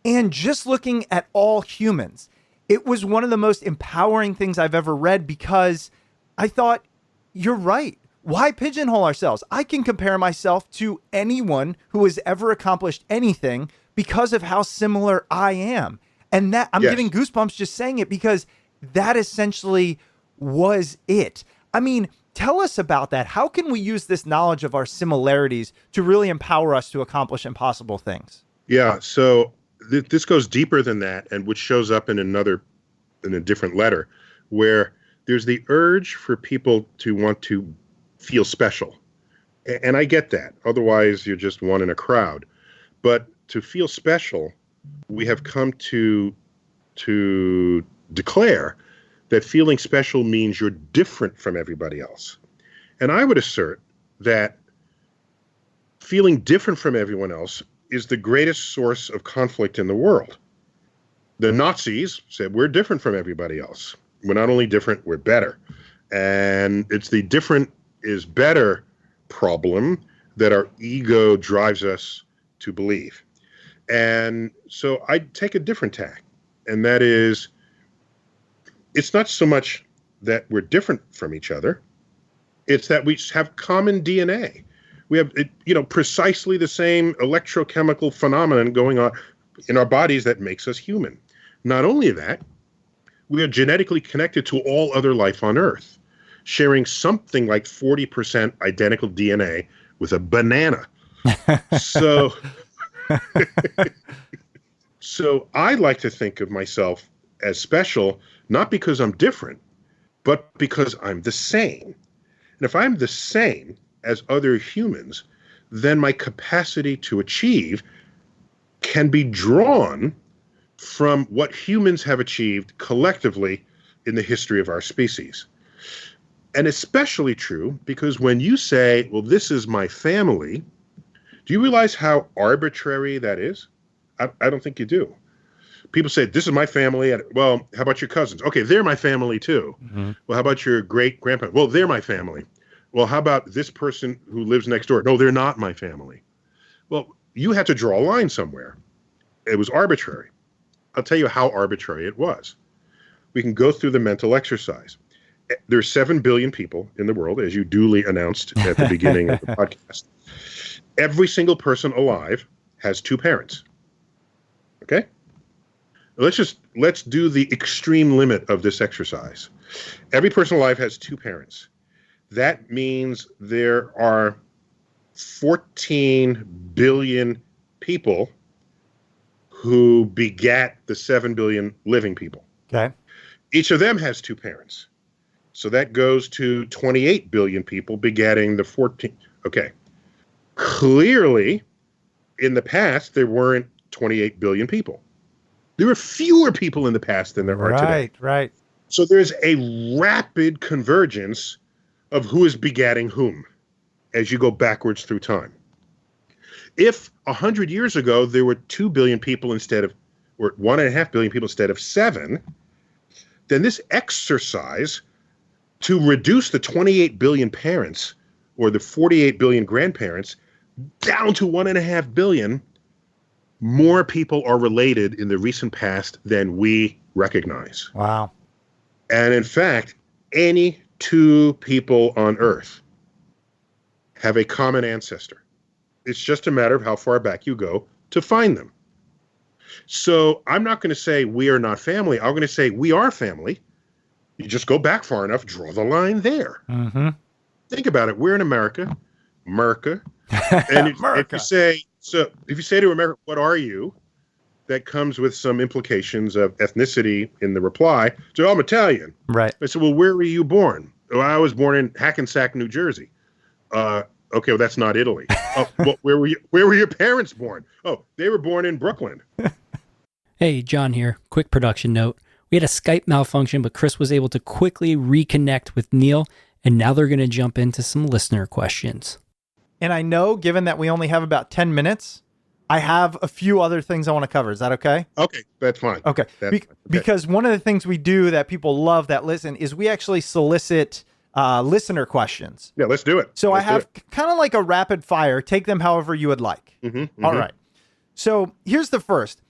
and just looking at all humans. It was one of the most empowering things I've ever read because I thought, you're right. Why pigeonhole ourselves? I can compare myself to anyone who has ever accomplished anything because of how similar I am. And that I'm getting goosebumps just saying it because that essentially was it. I mean, tell us about that. How can we use this knowledge of our similarities to really empower us to accomplish impossible things? Yeah, so this goes deeper than that, and which shows up in a different letter, where there's the urge for people to want to feel special. And I get that. Otherwise, you're just one in a crowd. But to feel special, we have come to declare that feeling special means you're different from everybody else. And I would assert that feeling different from everyone else is the greatest source of conflict in the world. The Nazis said, we're different from everybody else. We're not only different, we're better. And it's the different is better problem that our ego drives us to believe. And so I take a different tack, and that is, it's not so much that we're different from each other, it's that we have common DNA. We have, precisely the same electrochemical phenomenon going on in our bodies that makes us human. Not only that, we are genetically connected to all other life on Earth, sharing something like 40% identical DNA with a banana. So, so I like to think of myself as special, not because I'm different, but because I'm the same. And if I'm the same as other humans, then my capacity to achieve can be drawn from what humans have achieved collectively in the history of our species. And especially true because when you say, well, this is my family, do you realize how arbitrary that is? I don't think you do. People say, this is my family. Well, how about your cousins? Okay, they're my family too. Mm-hmm. Well, how about your great-grandparents? Well, they're my family. Well, how about this person who lives next door? No, they're not my family. Well, you had to draw a line somewhere. It was arbitrary. I'll tell you how arbitrary it was. We can go through the mental exercise. There's 7 billion people in the world, as you duly announced at the beginning of the podcast. Every single person alive has 2 parents. Okay? Let's do the extreme limit of this exercise. Every person alive has 2 parents. That means there are 14 billion people who begat the 7 billion living people. Okay. Each of them has 2 parents. So that goes to 28 billion people begatting the 14. Okay. Clearly, in the past, there weren't 28 billion people. There were fewer people in the past than there are today. Right. So there's a rapid convergence of who is begatting whom as you go backwards through time. If 100 years ago there were 2 billion people instead of, or 1.5 billion people instead of 7, then this exercise to reduce the 28 billion parents or the 48 billion grandparents down to 1.5 billion, more people are related in the recent past than we recognize. Wow. And in fact, any 2 people on Earth have a common ancestor. It's just a matter of how far back you go to find them. So I'm not going to say we are not family. I'm going to say we are family. You just go back far enough, draw the line there. Mm-hmm. Think about it. We're in America. And if you say to America, what are you? That comes with some implications of ethnicity in the reply. So I'm Italian. Right. I said, well, where were you born? Oh, I was born in Hackensack, New Jersey. Okay, well, that's not Italy. Oh, well, where were your parents born? Oh, they were born in Brooklyn. Hey, John here. Quick production note. We had a Skype malfunction, but Chris was able to quickly reconnect with Neil, and now they're going to jump into some listener questions. And I know, given that we only have about 10 minutes, I have a few other things I want to cover. Is that okay? Okay, that's fine. Okay. Because one of the things we do that people love that listen is we actually solicit listener questions. Yeah, let's do it. So I have kind of like a rapid fire. Take them however you would like. Mm-hmm. All right. So here's the first.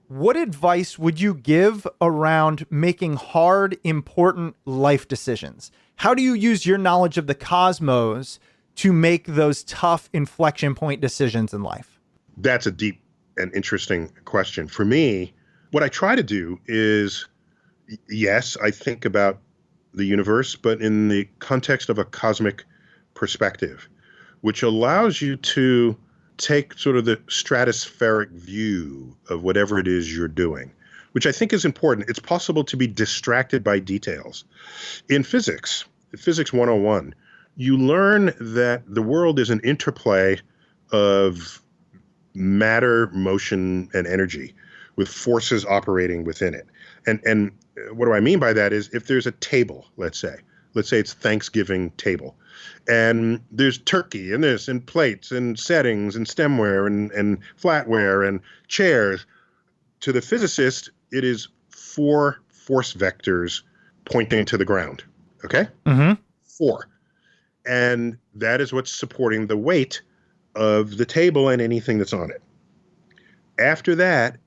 What advice would you give around making hard, important life decisions? How do you use your knowledge of the cosmos to make those tough inflection point decisions in life? That's a deep and interesting question. For me, what I try to do is, yes, I think about the universe, but in the context of a cosmic perspective, which allows you to take sort of the stratospheric view of whatever it is you're doing, which I think is important. It's possible to be distracted by details. In Physics 101, you learn that the world is an interplay of matter, motion, and energy with forces operating within it. And what do I mean by that is if there's a table, let's say it's Thanksgiving table, and there's turkey and this and plates and settings and stemware and flatware and chairs, to the physicist, it is 4 force vectors pointing to the ground. Okay? Mm-hmm. 4. And that is what's supporting the weight of the table and anything that's on it. After that,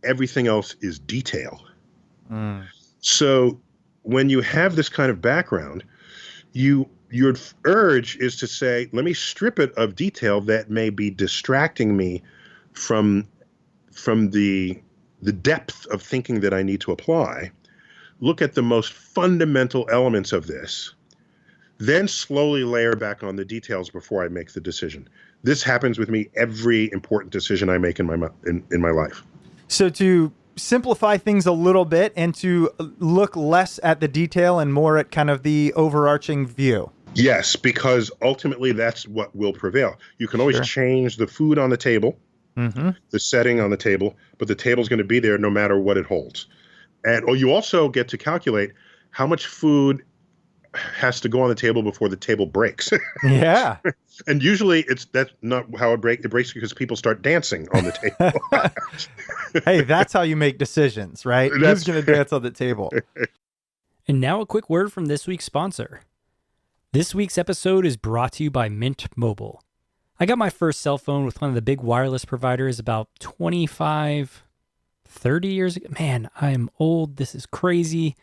everything else is detail. So when you have this kind of background, your urge is to say, let me strip it of detail that may be distracting me from the depth of thinking that I need to apply. Look at the most fundamental elements of this, then slowly layer back on the details before I make the decision. This happens with me every important decision I make in my life. So to simplify things a little bit and to look less at the detail and more at kind of the overarching view. Yes, because ultimately that's what will prevail. You can always change the food on the table, the setting on the table, but the table's going to be there no matter what it holds. And you also get to calculate how much food has to go on the table before the table breaks. Yeah. And usually that's not how it breaks. It breaks because people start dancing on the table. Hey, that's how you make decisions, right? Who's going to dance on the table? And now a quick word from this week's sponsor. This week's episode is brought to you by Mint Mobile. I got my first cell phone with one of the big wireless providers about 25, 30 years ago. Man, I am old. This is crazy.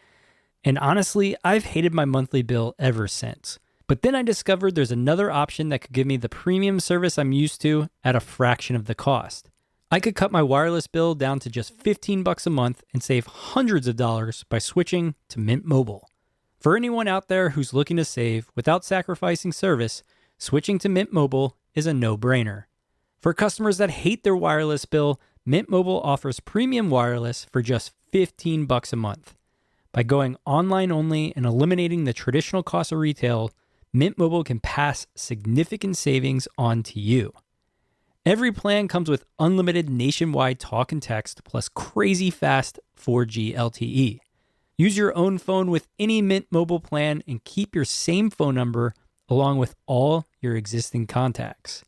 And honestly, I've hated my monthly bill ever since. But then I discovered there's another option that could give me the premium service I'm used to at a fraction of the cost. I could cut my wireless bill down to just $15 a month and save hundreds of dollars by switching to Mint Mobile. For anyone out there who's looking to save without sacrificing service, switching to Mint Mobile is a no-brainer. For customers that hate their wireless bill, Mint Mobile offers premium wireless for just $15 a month. By going online only and eliminating the traditional cost of retail, Mint Mobile can pass significant savings on to you. Every plan comes with unlimited nationwide talk and text plus crazy fast 4G LTE. Use your own phone with any Mint Mobile plan and keep your same phone number along with all your existing contacts.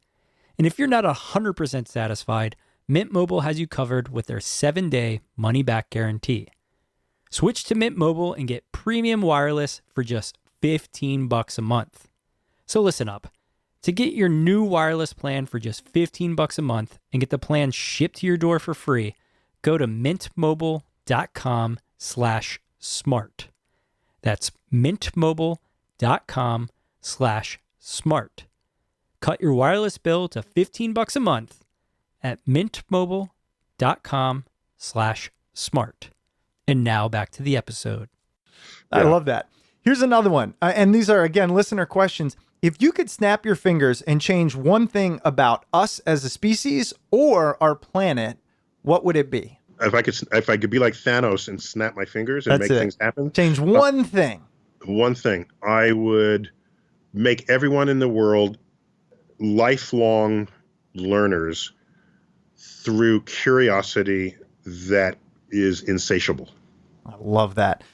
And if you're not 100% satisfied, Mint Mobile has you covered with their 7-day money-back guarantee. Switch to Mint Mobile and get premium wireless for just $15 a month. So listen up. To get your new wireless plan for just $15 a month and get the plan shipped to your door for free, go to mintmobile.com/smart. That's mintmobile.com/smart. Cut your wireless bill to $15 a month at mintmobile.com/smart. And now back to the episode. I love that. Here's another one. And these are, again, listener questions. If you could snap your fingers and change one thing about us as a species or our planet, what would it be? If I could be like Thanos and snap my fingers and make things happen. Change one thing. One thing. I would make everyone in the world lifelong learners through curiosity that is insatiable. I love that.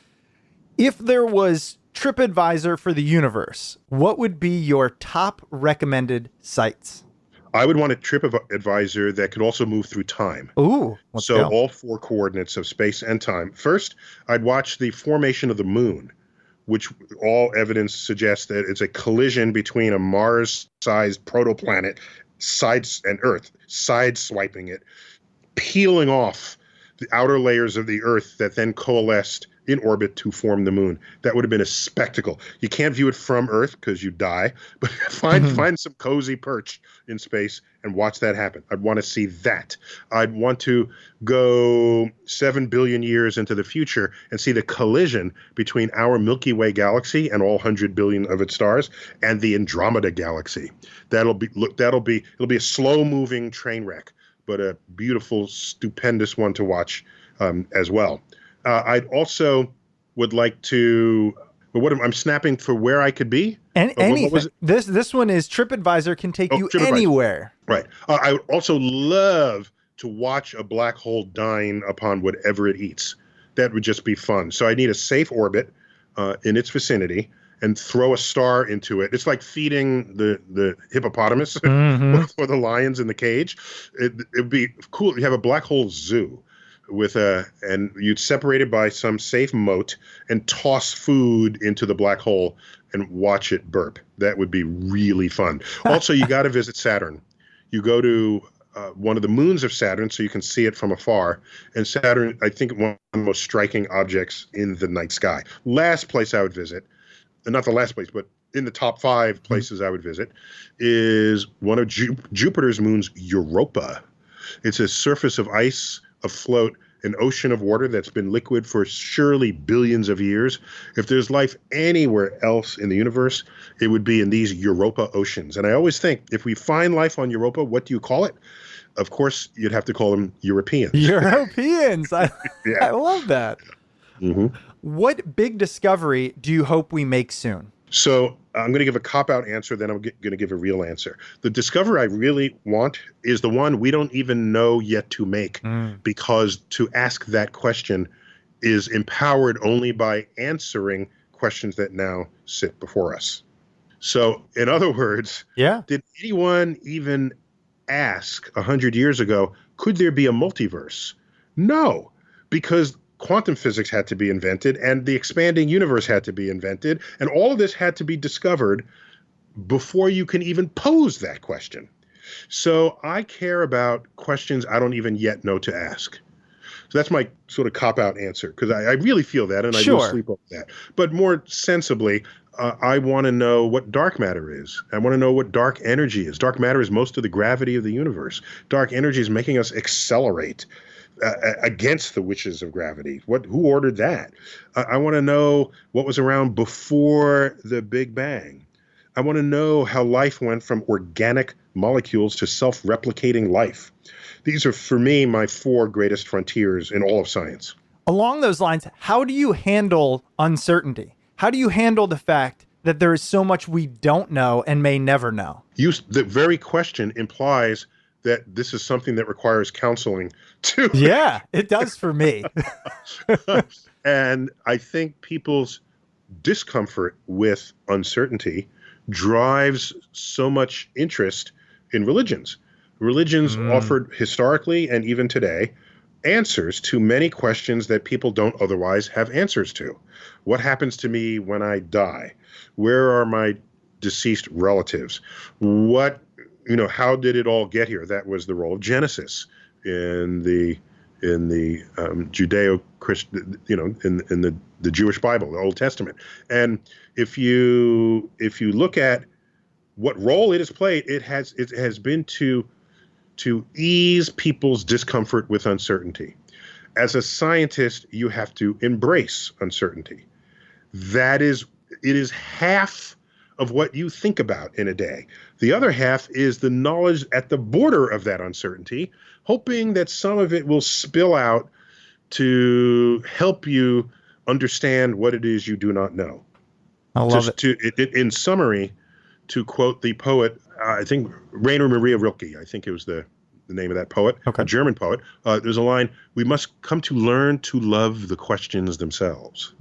If there was TripAdvisor for the universe, what would be your top recommended sites? I would want a TripAdvisor that could also move through time. Ooh, let's go. All four coordinates of space and time. First, I'd watch the formation of the moon, which all evidence suggests that it's a collision between a Mars-sized protoplanet and Earth, side-swiping it, peeling off the outer layers of the Earth that then coalesced in orbit to form the moon. That would have been a spectacle. You can't view it from Earth because you die, but find some cozy perch in space and watch that happen. I'd want to see that. I'd want to go 7 billion years into the future and see the collision between our Milky Way galaxy and all 100 billion of its stars and the Andromeda galaxy. It'll be a slow-moving train wreck, but a beautiful, stupendous one to watch as well. I'd also would like to. I'm snapping for where I could be. And anything. This one is TripAdvisor can take you anywhere. Right. I would also love to watch a black hole dying upon whatever it eats. That would just be fun. So I need a safe orbit in its vicinity and throw a star into it. It's like feeding the hippopotamus or the lions in the cage. It'd be cool. You have a black hole zoo. and you'd separate it by some safe moat and toss food into the black hole and watch it burp. That would be really fun. Also, you got to visit Saturn. You go to one of the moons of Saturn so you can see it from afar. And Saturn, I think, one of the most striking objects in the night sky. Last place I would visit, not the last place, but in the top 5 places I would visit, is one of Jupiter's moons, Europa. It's a surface of ice afloat, an ocean of water that's been liquid for surely billions of years. If there's life anywhere else in the universe, it would be in these Europa oceans. And I always think, if we find life on Europa, what do you call it? Of course, you'd have to call them Europeans. Europeans. I Yeah. love that. Mm-hmm. What big discovery do you hope we make soon? So I'm going to give a cop-out answer, then I'm going to give a real answer. The discovery I really want is the one we don't even know yet to make, because to ask that question is empowered only by answering questions that now sit before us. So in other words, did anyone even ask 100 years ago, could there be a multiverse? No, because quantum physics had to be invented and the expanding universe had to be invented, and all of this had to be discovered before you can even pose that question. So I care about questions I don't even yet know to ask. So that's my sort of cop-out answer, because I really feel that, and I will sleep over that. But more sensibly, I want to know what dark matter is. I want to know what dark energy is. Dark matter is most of the gravity of the universe. Dark energy is making us accelerate against the wishes of gravity. Who ordered that? I want to know what was around before the Big Bang. I want to know how life went from organic molecules to self-replicating life. These are, for me, my 4 greatest frontiers in all of science. Along those lines, how do you handle uncertainty? How do you handle the fact that there is so much we don't know and may never know? The very question implies that this is something that requires counseling too. Yeah, it does for me. And I think people's discomfort with uncertainty drives so much interest in religions. Religions offered historically and even today answers to many questions that people don't otherwise have answers to. What happens to me when I die? Where are my deceased relatives? How did it all get here? That was the role of Genesis in the Judeo-Christian, in the Jewish Bible, the Old Testament. And if you look at what role it has played, it has been to ease people's discomfort with uncertainty. As a scientist, you have to embrace uncertainty. It is half of what you think about in a day. The other half is the knowledge at the border of that uncertainty, hoping that some of it will spill out to help you understand what it is you do not know. I love it. In summary, to quote the poet, I think Rainer Maria Rilke, I think it was the name of that poet, a German poet, there's a line, we must come to learn to love the questions themselves.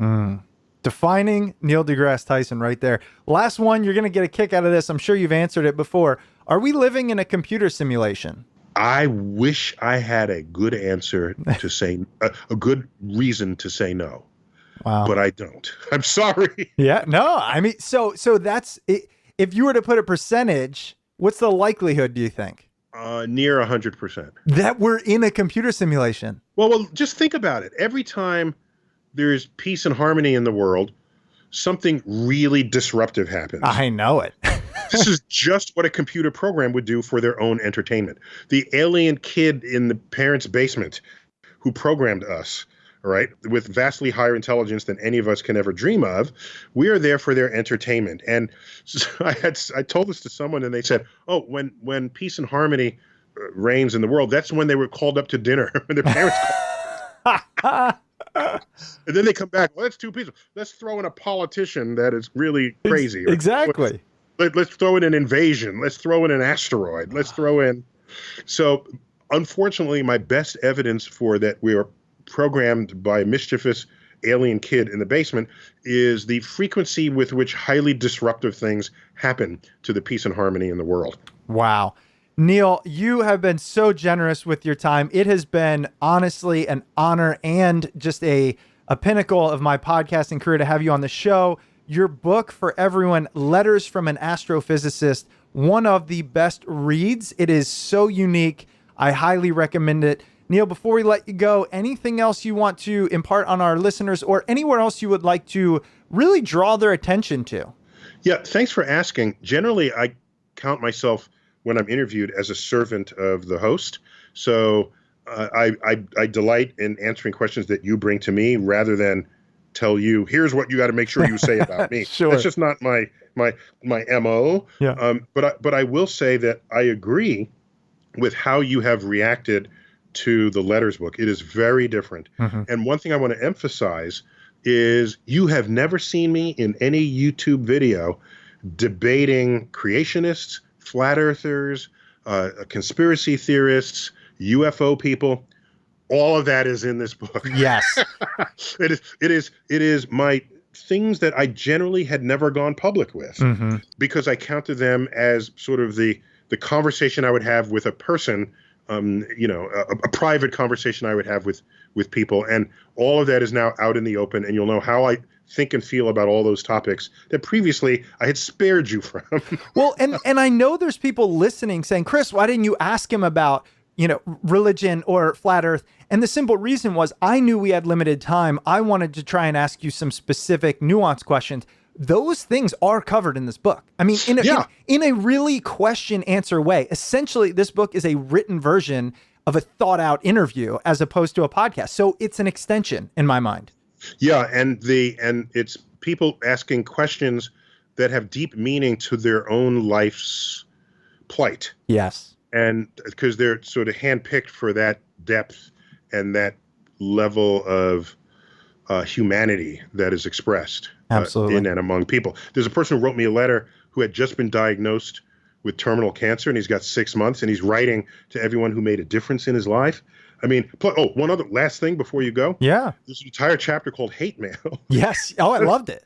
Defining Neil deGrasse Tyson right there. Last one, you're going to get a kick out of this. I'm sure you've answered it before. Are we living in a computer simulation? I wish I had a good answer to say, a good reason to say no. Wow. But I don't. I'm sorry. Yeah, no, I mean, so that's it. If you were to put a percentage, what's the likelihood, do you think? Near 100%. That we're in a computer simulation. Well, just think about it. Every time there's peace and harmony in the world, something really disruptive happens. I know it. This is just what a computer program would do for their own entertainment. The alien kid in the parents' basement who programmed us, all right, with vastly higher intelligence than any of us can ever dream of, we are there for their entertainment. And so I told this to someone, and they said, "Oh, when peace and harmony reigns in the world, that's when they were called up to dinner." When their parents called. And then they come back, well, that's too peaceful. Let's throw in a politician that is really crazy. Exactly. Let's throw in an invasion. Let's throw in an asteroid. Let's throw in. So, unfortunately, my best evidence for that we are programmed by a mischievous alien kid in the basement is the frequency with which highly disruptive things happen to the peace and harmony in the world. Wow. Neil, you have been so generous with your time. It has been honestly an honor and just a pinnacle of my podcasting career to have you on the show. Your book, for everyone, Letters from an Astrophysicist, one of the best reads. It is so unique. I highly recommend it. Neil, before we let you go, anything else you want to impart on our listeners or anywhere else you would like to really draw their attention to? Yeah, thanks for asking. Generally, I count myself when I'm interviewed as a servant of the host. So I delight in answering questions that you bring to me rather than tell you, here's what you got to make sure you say about me. Sure. That's just not my MO. Yeah. But I will say that I agree with how you have reacted to the Letters book. It is very different. Mm-hmm. And one thing I want to emphasize is you have never seen me in any YouTube video debating creationists, flat earthers, conspiracy theorists, UFO people. All of that is in this book. Yes. It is my things that I generally had never gone public with because I counted them as sort of the conversation I would have with a person, a private conversation I would have with people. And all of that is now out in the open, and you'll know how I think and feel about all those topics that previously I had spared you from. Well, and I know there's people listening saying, Chris, why didn't you ask him about, religion or flat earth? And the simple reason was I knew we had limited time. I wanted to try and ask you some specific nuanced questions. Those things are covered in this book. I mean, in a really question answer way. Essentially, this book is a written version of a thought out interview as opposed to a podcast. So it's an extension in my mind. Yeah, and it's people asking questions that have deep meaning to their own life's plight. Yes. And because they're sort of handpicked for that depth and that level of humanity that is expressed Absolutely. In and among people. There's a person who wrote me a letter who had just been diagnosed with terminal cancer, and he's got 6 months, and he's writing to everyone who made a difference in his life. I mean, one other last thing before you go. Yeah. There's an entire chapter called Hate Mail. Yes. Oh, I loved it.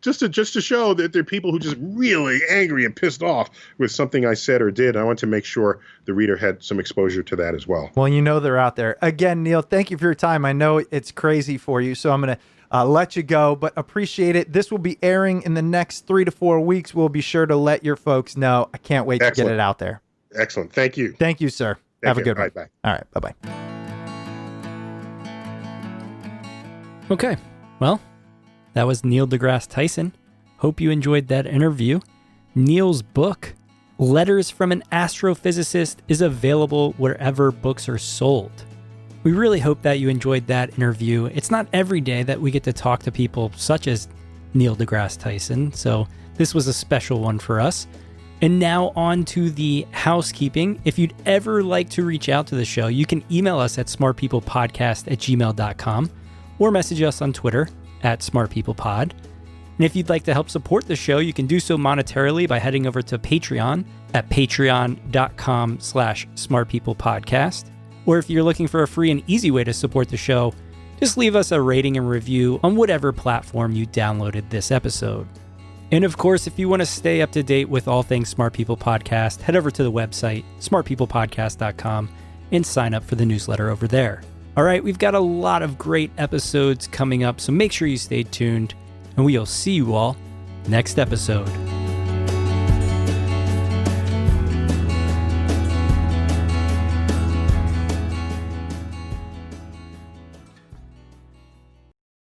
just to show that there are people who just really angry and pissed off with something I said or did. I want to make sure the reader had some exposure to that as well. Well, they're out there. Again, Neil, thank you for your time. I know it's crazy for you, so I'm going to let you go, but appreciate it. This will be airing in the next 3 to 4 weeks. We'll be sure to let your folks know. I can't wait to get it out there. Excellent. Thank you. Thank you, sir. Have a good one. Bye. All right. Bye-bye. Okay, well, that was Neil deGrasse Tyson. Hope you enjoyed that interview. Neil's book, Letters from an Astrophysicist, is available wherever books are sold. We really hope that you enjoyed that interview. It's not every day that we get to talk to people such as Neil deGrasse Tyson, so this was a special one for us. And now on to the housekeeping. If you'd ever like to reach out to the show, you can email us at smartpeoplepodcast@gmail.com or message us on Twitter @smartpeoplepod. And if you'd like to help support the show, you can do so monetarily by heading over to Patreon at patreon.com/smartpeoplepodcast. Or if you're looking for a free and easy way to support the show, just leave us a rating and review on whatever platform you downloaded this episode. And of course, if you want to stay up to date with all things Smart People Podcast, head over to the website, smartpeoplepodcast.com, and sign up for the newsletter over there. All right, we've got a lot of great episodes coming up, so make sure you stay tuned, and we'll see you all next episode.